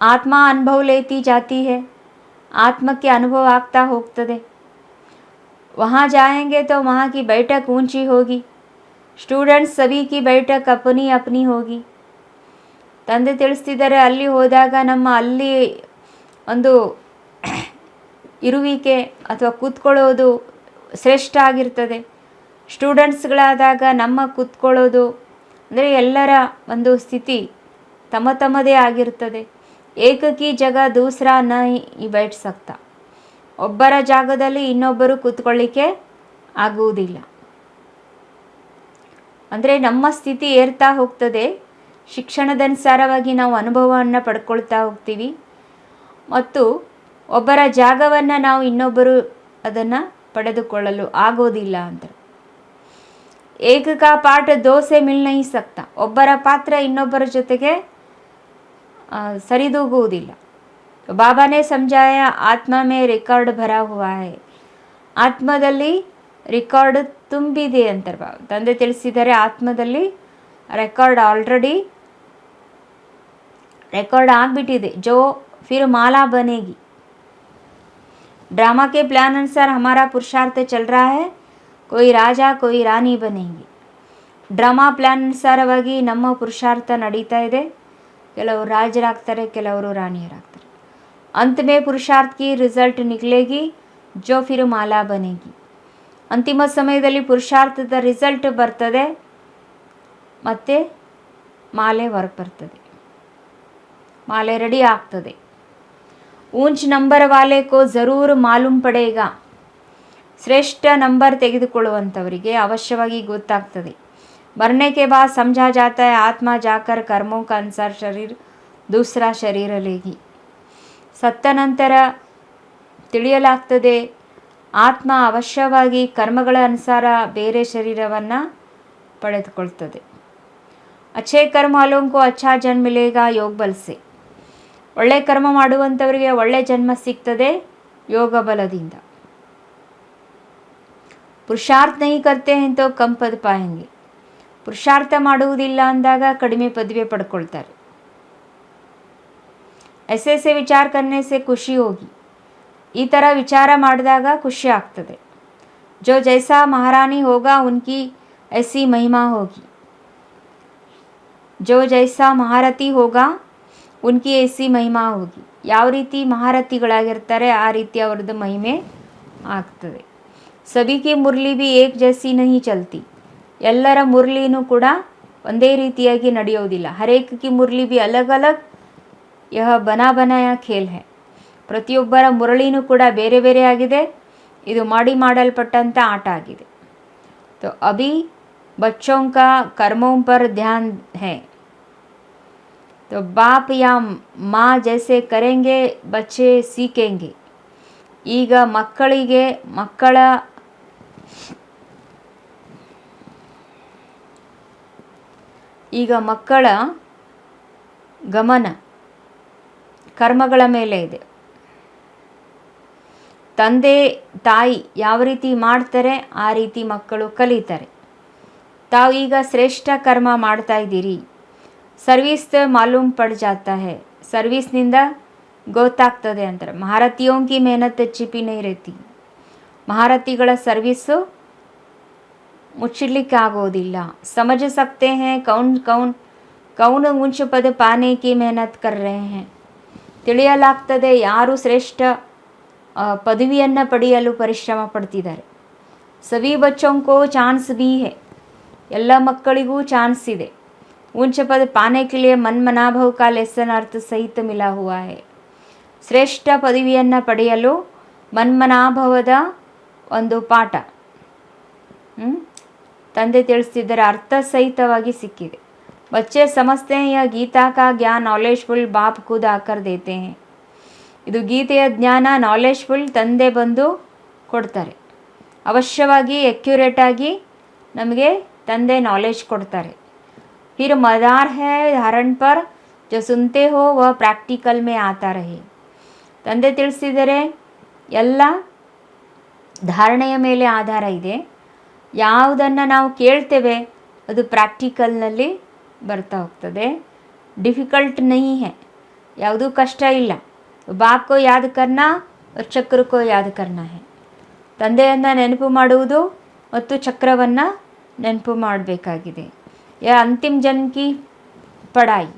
Speaker 1: ಆತ್ಮ ಅನುಭವ ಲೇತಿ ಜಾತಿ ಹೈ, ಆತ್ಮಕ್ಕೆ ಅನುಭವ ಆಗ್ತಾ ಹೋಗ್ತದೆ. वहाँ जाएंगे तो वहाँ की बैठक ऊंची होगी, स्टूडेंट्स सभी की बैठक अपनी अपनी होगी. ತಂದೆ ತಿಳಿಸ್ತಿದ್ದಾರೆ ಅಲ್ಲಿ ಹೋದಾಗ ನಮ್ಮ ಅಲ್ಲಿ ಒಂದು ಇರುವಿಕೆ ಅಥವಾ ಕೂತ್ಕೊಳ್ಳೋದು ಶ್ರೇಷ್ಠ ಆಗಿರ್ತದೆ. ಸ್ಟೂಡೆಂಟ್ಸ್ಗಳಾದಾಗ ನಮ್ಮ ಕೂತ್ಕೊಳ್ಳೋದು ಅಂದರೆ ಎಲ್ಲರ ಒಂದು ಸ್ಥಿತಿ ತಮ್ಮ ತಮ್ಮದೇ ಆಗಿರ್ತದೆ. ಏಕಕಿ ಜಾಗ ದೂಸರಾ ನ ಈ ಬೈಟ್ ಸಕ್ತಾ, ಒಬ್ಬರ ಜಾಗದಲ್ಲಿ ಇನ್ನೊಬ್ಬರು ಕೂತ್ಕೊಳ್ಳಿಕ್ಕೆ ಆಗುವುದಿಲ್ಲ. ಅಂದರೆ ನಮ್ಮ ಸ್ಥಿತಿ ಏರ್ತಾ ಹೋಗ್ತದೆ, ಶಿಕ್ಷಣದನುಸಾರವಾಗಿ ನಾವು ಅನುಭವವನ್ನು ಪಡ್ಕೊಳ್ತಾ ಹೋಗ್ತೀವಿ ಮತ್ತು ಒಬ್ಬರ ಜಾಗವನ್ನು ನಾವು ಇನ್ನೊಬ್ಬರು ಅದನ್ನು ಪಡೆದುಕೊಳ್ಳಲು ಆಗೋದಿಲ್ಲ ಅಂತ. ಏಕ ಕಾ ಪಾಠ ದೋಸೆ ಮಿಲ್ ನಹೀ ಸಕ್ತಾ, ಒಬ್ಬರ ಪಾತ್ರ ಇನ್ನೊಬ್ಬರ ಜೊತೆಗೆ ಸರಿದೂಗುವುದಿಲ್ಲ. ಬಾಬಾನೇ ಸಮಜಾಯ ಆತ್ಮ ಮೇ ರೆಕಾರ್ಡ್ ಭರಾ ಹುವಾ ಹೈ, ಆತ್ಮದಲ್ಲಿ ರೆಕಾರ್ಡ್ ತುಂಬಿದೆ ಅಂತಾರೆ ಬಾಬಾ. ತಂದೆ ತಿಳಿಸಿದ್ದಾರೆ ಆತ್ಮದಲ್ಲಿ ರೆಕಾರ್ಡ್ ಆಲ್ರೆಡಿ ರೆಕಾರ್ಡ್ ಆಗಿಬಿಟ್ಟಿದೆ. ಜೋ ಫಿರ್ ಮಾಲಾ ಬನೇಗಿ. ड्रामा के प्लान अनुसार हमारा पुरुषार्थ चल रहा है, कोई राजा कोई रानी बनेंगे. ಡ್ರಾಮಾ ಪ್ಲ್ಯಾನ್ ಅನುಸಾರವಾಗಿ ನಮ್ಮ ಪುರುಷಾರ್ಥ ನಡೀತಾ ಇದೆ. ಕೆಲವರು ರಾಜರಾಗ್ತಾರೆ, ಕೆಲವರು ರಾಣಿಯರಾಗ್ತಾರೆ. अंत में पुरुषार्थ की रिजल्ट निकलेगी जो फिर माला बनेगी. ಅಂತಿಮ ಸಮಯದಲ್ಲಿ ಪುರುಷಾರ್ಥದ ರಿಸಲ್ಟ್ ಬರ್ತದೆ, ಮತ್ತೆ ಮಾಲೆ ಹೊರಗೆ ಬರ್ತದೆ, ಮಾಲೆ ರೆಡಿ ಆಗ್ತದೆ. ऊंच नंबर वाले को ज़रूर मालूम पड़ेगा. ಶ್ರೇಷ್ಠ ನಂಬರ್ ತೆಗೆದುಕೊಳ್ಳುವಂಥವರಿಗೆ ಅವಶ್ಯವಾಗಿ ಗೊತ್ತಾಗ್ತದೆ. मरने के बाद समझा जाता है आत्मा जाकर कर्मों का अनुसार शरीर दूसरा शरीर लेगी. ಸತ್ತ ನಂತರ ತಿಳಿಯಲಾಗ್ತದೆ ಆತ್ಮ ಅವಶ್ಯವಾಗಿ ಕರ್ಮಗಳ ಅನುಸಾರ ಬೇರೆ ಶರೀರವನ್ನು ಪಡೆದುಕೊಳ್ತದೆ. ಅಚ್ಛೇ ಕರ್ಮ ವಾಲೋಂ ಕೋ ಅಚ್ಛಾ ಜನ್ಮ ಮಿಲೇಗಾ ಯೋಗ ಬಲ್ ಸೆ. ಒಳ್ಳೆ ಕರ್ಮ ಮಾಡುವಂಥವರಿಗೆ ಒಳ್ಳೆ ಜನ್ಮ ಸಿಗ್ತದೆ ಯೋಗ ಬಲದಿಂದ. ಪುರುಷಾರ್ಥ ನಹೀ ಕರ್ತೆ ಹೈ ತೋ ಕಮ್ ಪದ ಪಾಯೆಂಗೆ. ಪುರುಷಾರ್ಥ ಮಾಡುವುದಿಲ್ಲ ಅಂದಾಗ ಕಡಿಮೆ ಪದವಿ ಪಡ್ಕೊಳ್ತಾರೆ. ऐसे विचार करने से खुशी होगी. ಈ ಥರ ವಿಚಾರ ಮಾಡಿದಾಗ ಖುಷಿ ಆಗ್ತದೆ. जो जैसा महारानी होगा उनकी ऐसी महिमा होगी. जो जैसा महारथी होगा उनकी ऐसी महिमा होगी. ಯಾವ ರೀತಿ ಮಹಾರಥಿಗಳಾಗಿರ್ತಾರೆ ಆ ರೀತಿ ಅವರದ್ದು ಮಹಿಮೆ ಆಗ್ತದೆ. सभी की मुरली भी एक जैसी नहीं चलती. ಎಲ್ಲರ ಮುರಳಿನೂ ಕೂಡ ಒಂದೇ ರೀತಿಯಾಗಿ ನಡೆಯೋದಿಲ್ಲ. ಹರೇಕ್ ಕಿ ಮುರಳಿ भी अलग अलग यह बना बनाया खेल है. ಪ್ರತಿಯೊಬ್ಬರ ಮುರಳಿನೂ ಕೂಡ ಬೇರೆ ಬೇರೆ ಆಗಿದೆ, ಇದು ಮಾಡಲ್ಪಟ್ಟಂಥ ಆಟ ಆಗಿದೆ. तो अभी बच्चों का कर्मों पर ध्यान है। तो बाप या माँ जैसे करेंगे बच्चे सीखेंगे। ಈಗ ಮಕ್ಕಳಿಗೆ ಮಕ್ಕಳ ಗಮನ ಕರ್ಮಗಳ ಮೇಲೆ ಇದೆ. ತಂದೆ ತಾಯಿ ಯಾವ ರೀತಿ ಮಾಡ್ತಾರೆ ಆ ರೀತಿ ಮಕ್ಕಳು ಕಲಿತಾರೆ. ತಾವು ಈಗ ಶ್ರೇಷ್ಠ ಕರ್ಮ ಮಾಡ್ತಾ ಇದ್ದೀರಿ. ಸರ್ವಿಸ್ ಮಾಲೂಮ್ ಪಡ್ ಜಾತಾ ಹೈ, ಸರ್ವಿಸ್ನಿಂದ ಗೊತ್ತಾಗ್ತದೆ ಅಂತಾರೆ. ಮಹಾರಥಿಯೋಂ ಕಿ ಮೆಹನತ್ ಚಿಪಿ ನಹೀ ರೆಹತಿ. ಮಹಾರಥಿಗಳ ಸರ್ವಿಸ್ಸು ಮುಚ್ಚಲಿಕ್ಕೆ ಆಗೋದಿಲ್ಲ. ಸಮझ सकते हैं कौन ऊंच पद पाने की मेहनत कर रहे हैं. ತಿಳಿಯಲಾಗ್ತದೆ ಯಾರು ಶ್ರೇಷ್ಠ ಪದವಿಯನ್ನು ಪಡೆಯಲು ಪರಿಶ್ರಮ ಪಡ್ತಿದ್ದಾರೆ. ಸವಿ ಬಚ್ಚೋಂ ಕೋ ಚಾನ್ಸ್ ಭೀ ಹೈ, ಎಲ್ಲ ಮಕ್ಕಳಿಗೂ ಚಾನ್ಸ್ ಇದೆ. ऊंच पद पाने के लिए मन मनाभव का लेसन अर्थ सहित मिला हुआ है. ಶ್ರೇಷ್ಠ ಪದವಿಯನ್ನು ಪಡೆಯಲು ಮನ್ಮನಾಭವದ ಒಂದು ಪಾಠ ತಂದೆ ತಿಳಿಸ್ತಿದ್ದಾರೆ, ಅರ್ಥ ಸಹಿತವಾಗಿ ಸಿಕ್ಕಿದೆ. बच्चे समझते हैं यह गीता का ज्ञान नॉलेजफुल बाप खुद आकर देते हैं. ಇದು ಗೀತೆಯ ಜ್ಞಾನ ನಾಲೆಜ್ಫುಲ್ ತಂದೆ ಬಂದು ಕೊಡ್ತಾರೆ. ಅವಶ್ಯವಾಗಿ ಆಗಿ ನಮಗೆ ತಂದೆ ನಾಲೆಜ್ ಕೊಡ್ತಾರೆ. फिर मदार है धारण पर जो सुनते हो वह प्रैक्टिकल में आता रहे. ತಂದೆ ತಿಳಿಸಿದರೆ ಎಲ್ಲ ಧಾರಣೆಯ ಮೇಲೆ ಆಧಾರ ಇದೆ. ಯಾವುದನ್ನು ನಾವು ಕೇಳ್ತೇವೆ ಅದು ಪ್ರಾಕ್ಟಿಕಲ್ನಲ್ಲಿ ಬರ್ತಾ ಹೋಗ್ತದೆ. ಡಿಫಿಕಲ್ಟ್ ನಹೀ ಹೈ, ಯಾವುದೂ ಕಷ್ಟ ಇಲ್ಲ. ಬಾಪ್ ಕೋ ಯಾದ್ ಕರ್ನಾ और ಚಕ್ರ ಕೋ ಯಾದ್ ಕರ್ನಾ ಹೈ. ತಂದೆಯನ್ನು ನೆನಪು ಮಾಡುವುದು ಮತ್ತು ಚಕ್ರವನ್ನು ನೆನಪು ಮಾಡಬೇಕಾಗಿದೆ. ಯಾ ಅಂತಿಮ ಜನ್ಮ ಕಿ ಪಢಾಯಿ,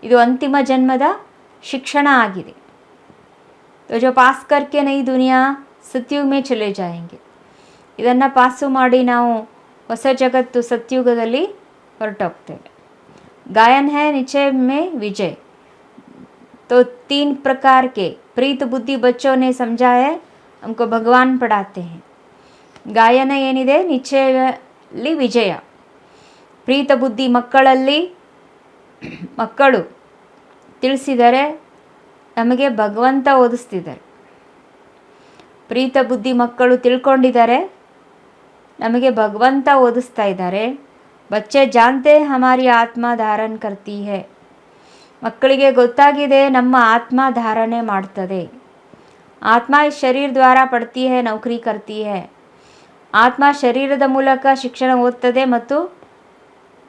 Speaker 1: ಇದು ಅಂತಿಮ ಜನ್ಮದ ಶಿಕ್ಷಣ ಆಗಿದೆ. तो जो पास करके नई दुनिया सत्युग में चले जाएंगे. ಇದನ್ನು ಪಾಸು ಮಾಡಿ ನಾವು ಹೊಸ ಜಗತ್ತು ಸತ್ಯುಗದಲ್ಲಿ ಹೊರಟೋಗ್ತೇವೆ. गायन है निश्चय में विजय. तो 3 प्रकार के प्रीत बुद्धि बच्चों ने समझा है, हमको भगवान पढ़ाते हैं. ಗಾಯನ ಏನಿದೆ ನಿಶ್ಚಯಲ್ಲಿ ವಿಜಯ. ಪ್ರೀತ ಬುದ್ಧಿ ಮಕ್ಕಳು ತಿಳಿಸಿದರೆ ನಮಗೆ ಭಗವಂತ ಓದಿಸ್ತಿದ್ದಾರೆ. ಪ್ರೀತ ಬುದ್ಧಿ ಮಕ್ಕಳು ತಿಳ್ಕೊಂಡಿದ್ದಾರೆ, ನಮಗೆ ಭಗವಂತ ಓದಿಸ್ತಾ ಇದ್ದಾರೆ. ಬಚ್ಚೆ ಜಾನ್ತೆ ಹಮಾರಿ ಆತ್ಮ ಧಾರಣ ಕರ್ತಿ ಹೈ. ಮಕ್ಕಳಿಗೆ ಗೊತ್ತಾಗಿದೆ ನಮ್ಮ ಆತ್ಮ ಧಾರಣೆ ಮಾಡ್ತದೆ. ಆತ್ಮ ಶರೀರ ದ್ವಾರ ಪಡ್ತಿ ಹೈ, ನೌಕರಿ ಕರ್ತಿ ಹೈ. ಆತ್ಮ ಶರೀರದ ಮೂಲಕ ಶಿಕ್ಷಣ ಓದ್ತದೆ ಮತ್ತು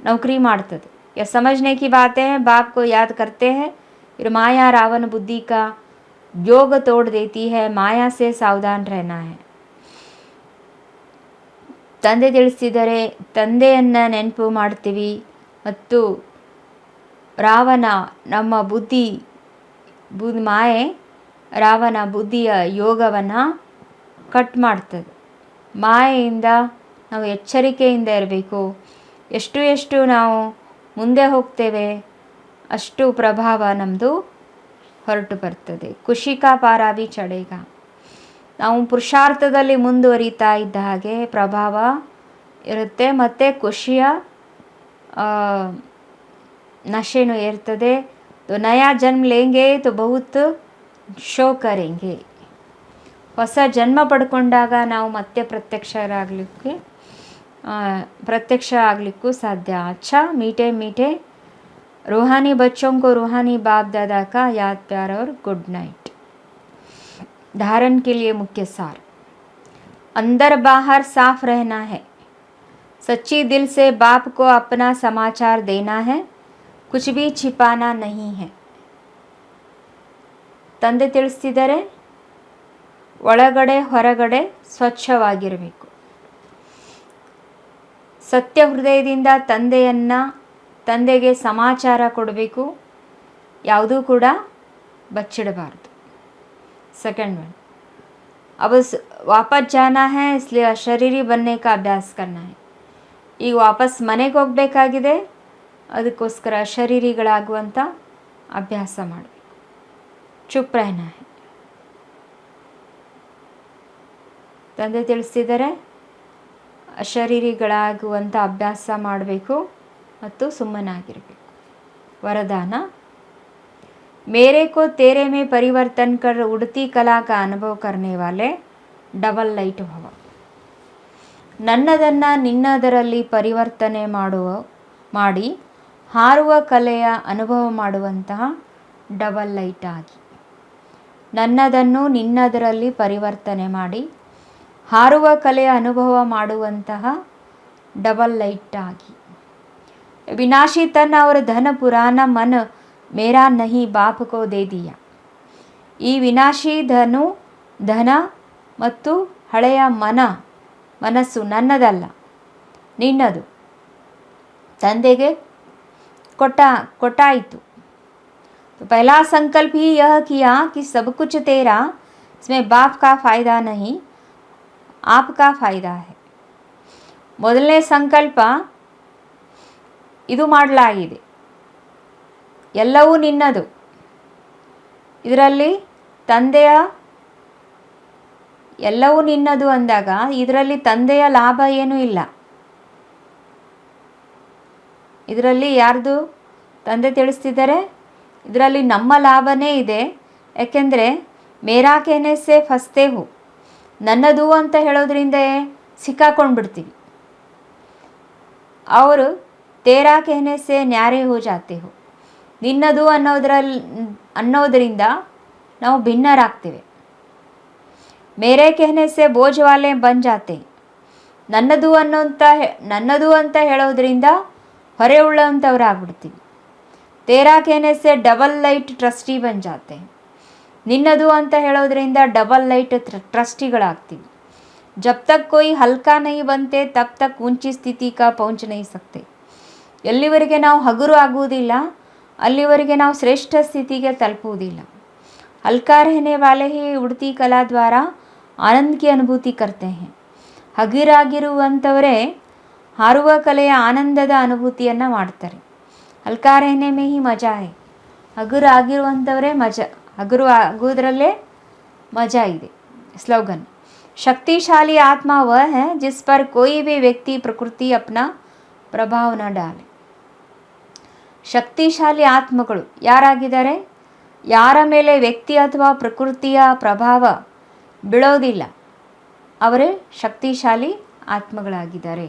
Speaker 1: ನೌಕರಿ ಮಾಡ್ತದೆ. ಯಾ ಸಮझने की बातें हैं, बाप को याद करते हैं. फिर माया रावण बुद्धि का योग तोड़ देती है. माया से सावधान रहना है. ತಂದೆ ತಿಳಿಸಿದರೆ ತಂದೆಯನ್ನು ನೆನಪು ಮಾಡ್ತೀವಿ ಮತ್ತು ರಾವಣ ನಮ್ಮ ಮಾಯೆ ರಾವಣ ಬುದ್ಧಿಯ ಯೋಗವನ್ನು ಕಟ್ ಮಾಡ್ತದೆ. ಮಾಯೆಯಿಂದ ನಾವು ಎಚ್ಚರಿಕೆಯಿಂದ ಇರಬೇಕು. ಎಷ್ಟು ನಾವು ಮುಂದೆ ಹೋಗ್ತೇವೆ ಅಷ್ಟು ಪ್ರಭಾವ ನಮ್ಮದು ಹೊರಟು ಬರ್ತದೆ. ಖುಷಿ ಕಾ ಪಾರ ಭಿ ಚಢೇಗ. ನಾವು ಪುರುಷಾರ್ಥದಲ್ಲಿ ಮುಂದುವರಿತಾ ಇದ್ದ ಹಾಗೆ ಪ್ರಭಾವ ಇರುತ್ತೆ ಮತ್ತು ಖುಷಿಯ ನಶೆನೂ ಇರ್ತದೆ. तो नया जन्म लेंगे तो बहुत ಶೋ ಕರೆಂಗೆ. ಹೊಸ ಜನ್ಮ ಪಡ್ಕೊಂಡಾಗ ನಾವು ಮತ್ತೆ ಪ್ರತ್ಯಕ್ಷ ಆಗಲಿಕ್ಕೂ ಸಾಧ್ಯ. अच्छा मीठे मीठे रूहानी बच्चों को रूहानी बाप दादा का याद प्यार और गुड नाइट. धारण के लिए मुख्य सार. अंदर बाहर साफ रहना है. सच्ची दिल से बाप को अपना समाचार देना है. कुछ भी छिपाना नहीं है. ತಂದೆ ತಿಳಿಸ್ತಿದ್ದಾರೆ ಒಳಗಡೆ ಹೊರಗಡೆ ಸ್ವಚ್ಛವಾಗಿರಬೇಕು. ಸತ್ಯ ಹೃದಯದಿಂದ ತಂದೆಗೆ ಸಮಾಚಾರ ಕೊಡಬೇಕು. ಯಾವುದೂ ಕೂಡ ಬಚ್ಚಿಡಬಾರ್ದು. सेकंड वन, अब वापस जाना है इसलिए अशरीरी बनने का अभ्यास करना है. ಈಗ ವಾಪಸ್ ಮನೆಗೆ ಹೋಗಬೇಕಾಗಿದೆ, ಅದಕ್ಕೋಸ್ಕರ ಅಶರೀರಿಗಳಾಗುವಂಥ ಅಭ್ಯಾಸ ಮಾಡಬೇಕು. ಚುಪ್ रहना है. ತಂದೆ ತಿಳಿಸ್ತಿದ್ದಾರೆ ಅಶರೀರಿಗಳಾಗುವಂಥ ಅಭ್ಯಾಸ ಮಾಡಬೇಕು ಮತ್ತು ಸುಮ್ಮನಾಗಿರಬೇಕು. वरदान मेरे को तेरे में परिवर्तन कर उड़ती कला का अनुभव करने वाले ಡಬಲ್ ಲೈಟ್ ಭವ. ನನ್ನದನ್ನು ನಿನ್ನದರಲ್ಲಿ ಪರಿವರ್ತನೆ ಮಾಡಿ ಹಾರುವ ಕಲೆಯ ಅನುಭವ ಮಾಡುವಂತಹ ಡಬಲ್ ಲೈಟ್ ಆಗಿ. ನನ್ನದನ್ನು ನಿನ್ನದರಲ್ಲಿ ಪರಿವರ್ತನೆ ಮಾಡಿ ಹಾರುವ ಕಲೆಯ ಅನುಭವ ಮಾಡುವಂತಹ ಡಬಲ್ ಲೈಟ್ ಆಗಿ. विनाशी तन और धन पुराना मन मेरा नहीं बाप को दे दिया. ಈ ವಿನಾಶಿ ಧನ ಮತ್ತು ಹಳೆಯ ಮನಸ್ಸು ನನ್ನದಲ್ಲ, ನಿನ್ನದು, ತಂದೆಗೆ ಕೊಟ್ಟಾಯಿತು. तो पहला संकल्प ही यह किया कि सब कुछ तेरा, इसमें बाप का फ़ायदा नहीं, आपका फ़ायदा है. ಮೊದಲನೇ ಸಂಕಲ್ಪ ಇದು ಮಾಡಲಾಗಿದೆ, ಎಲ್ಲವೂ ನಿನ್ನದು. ಇದರಲ್ಲಿ ತಂದೆಯ ಎಲ್ಲವೂ ನಿನ್ನದು ಅಂದಾಗ ಇದರಲ್ಲಿ ತಂದೆಯ ಲಾಭ ಏನೂ ಇಲ್ಲ. ಇದರಲ್ಲಿ ಯಾರ್ದು ತಂದೆ ತಿಳಿಸ್ತಿದ್ದಾರೆ, ಇದರಲ್ಲಿ ನಮ್ಮ ಲಾಭನೇ ಇದೆ. ಯಾಕೆಂದರೆ ಮೇರಾ ಕೇನೆ ಸೆ ಫಸ್ತೆ ಹೋ, ನನ್ನದು ಅಂತ ಹೇಳೋದ್ರಿಂದ ಸಿಕ್ಕಾಕೊಂಡು ಬಿಡ್ತೀವಿ. ಅವರು ತೇರಾ ಕೇನೆ ಸೆ ನ್ಯಾರೆ ಹೋ ಜಾತೆ ಹೋ, ನಿನ್ನದು ಅನ್ನೋದರಿಂದ ನಾವು ಭಿನ್ನರಾಗ್ತೇವೆ. ಮೇರೆ ಕೇನೆ ಸೆ ಬೋಜ್ ವಾಲೆ ಬನ್ ಜಾತೆ, ನನ್ನದು ಅಂತ ಹೇಳೋದ್ರಿಂದ ಹೊರೆ ಉಳ್ಳಂಥವ್ರಾಗ್ಬಿಡ್ತೀವಿ. ತೇರಾ ಕೇನೆ ಸೆ ಡಬಲ್ ಲೈಟ್ ಟ್ರಸ್ಟಿ ಬನ್ ಜಾತೆ, ನಿನ್ನದು ಅಂತ ಹೇಳೋದ್ರಿಂದ ಡಬಲ್ ಲೈಟ್ ಟ್ರಸ್ಟಿಗಳಾಗ್ತೀವಿ. ಜಬ್ ತಕ್ ಕೋಯಿ ಹಲ್ಕಾ ನಹೀ ಬಂತೆ ತಬ್ ತಕ್ ಊಂಚಿ ಸ್ಥಿತಿ ಕಾ ಪಹುಂಚ ನಹೀ ಸಕ್ತೆ. ಎಲ್ಲಿವರೆಗೆ ನಾವು ಹಗುರು ಆಗುವುದಿಲ್ಲ ಅಲ್ಲಿವರೆಗೆ ನಾವು ಶ್ರೇಷ್ಠ ಸ್ಥಿತಿಗೆ ತಲುಪುವುದಿಲ್ಲ. हल्का रहने वाले ही उड़ती कला द्वारा आनंद की अनुभूति करते हैं. ಹಗುರಾಗಿರುವಂಥವರೇ ಹಾರುವ ಕಲೆಯ ಆನಂದದ ಅನುಭೂತಿಯನ್ನು ಮಾಡ್ತಾರೆ. ಹಲ್ಕಾ रहने में ही मजा है, ಹಗುರಾಗಿರುವಂಥವರೇ ಹಗುರು ಆಗುವುದರಲ್ಲೇ ಮಜಾ ಇದೆ. ಸ್ಲೋಗನ್ शक्तिशाली आत्मा वह है जिस पर कोई भी व्यक्ति प्रकृति अपना प्रभाव न डाले. ಶಕ್ತಿಶಾಲಿ ಆತ್ಮಗಳು ಯಾರಾಗಿದ್ದಾರೆ, ಯಾರ ಮೇಲೆ ವ್ಯಕ್ತಿ ಅಥವಾ ಪ್ರಕೃತಿಯ ಪ್ರಭಾವ ಬೀಳೋದಿಲ್ಲ, ಅವರೇ ಶಕ್ತಿಶಾಲಿ ಆತ್ಮಗಳಾಗಿದ್ದಾರೆ.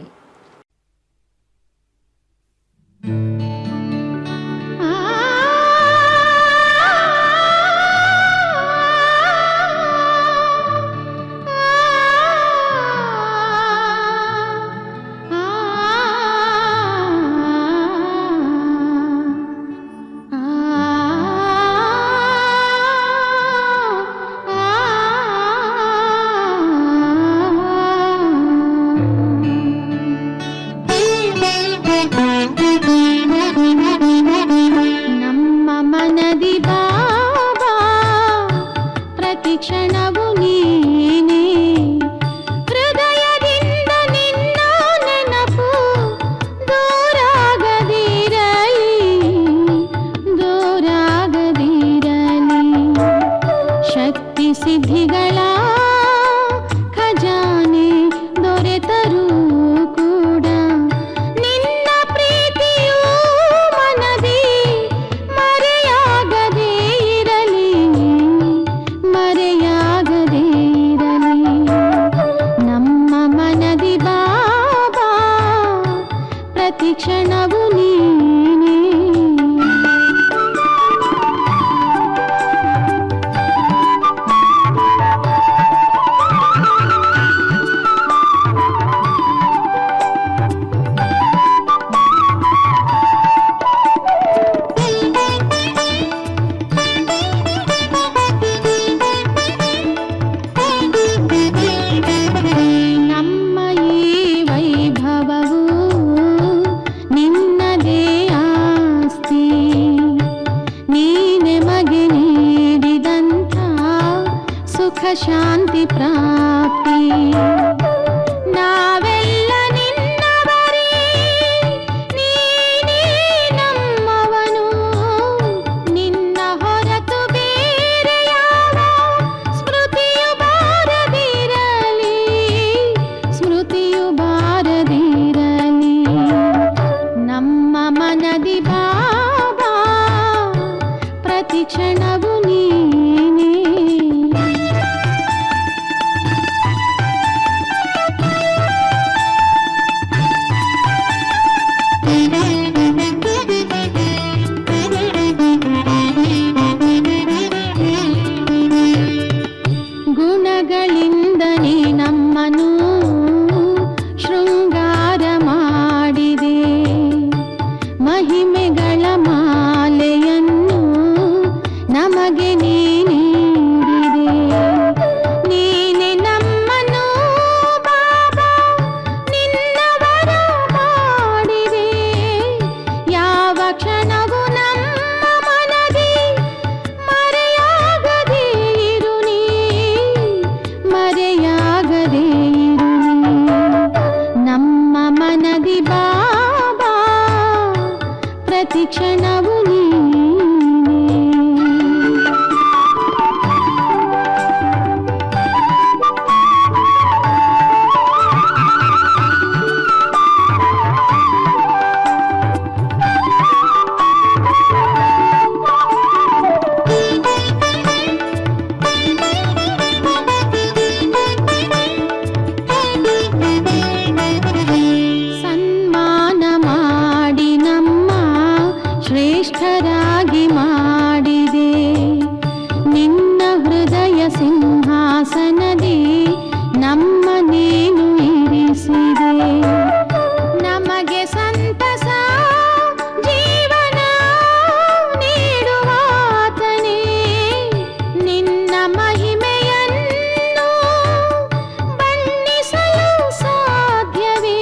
Speaker 2: ನಮ್ಮ ಈ ವೈಭವವು ನಿನ್ನ ಮನದಿ ಬಾಬಾ ಪ್ರತಿ ಕ್ಷಣವು ಶ್ರೇಷ್ಠರಾಗಿ ಮಾಡಿದೆ. ನಿನ್ನ ಹೃದಯ ಸಿಂಹಾಸನದಿ ನಮ್ಮನೇನು ಇರಿಸಿದೆ. ನಮಗೆ ಸಂತಸ ಜೀವನ ನೀಡುವಾತನೇ, ನಿನ್ನ ಮಹಿಮೆಯನ್ನು ಬಣ್ಣಿಸಲು ಸಾಧ್ಯವೇ,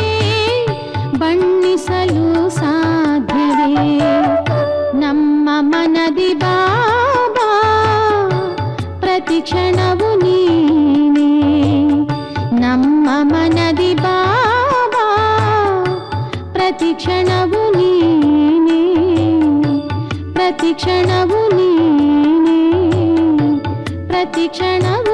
Speaker 2: ಬಣ್ಣಿಸಲು ಸಾಧ್ಯವೇ. ನಮ್ಮ ಮನದಿ ಬಾಬಾ ಪ್ರತಿ ಕ್ಷಣವು ನೀನೇ, ನಮ್ಮ ಮನದಿ ಬಾಬಾ ಪ್ರತಿ ಕ್ಷಣವು ನೀನೇ, ಪ್ರತಿ ಕ್ಷಣವು ನೀನೇ, ಪ್ರತಿ ಕ್ಷಣವು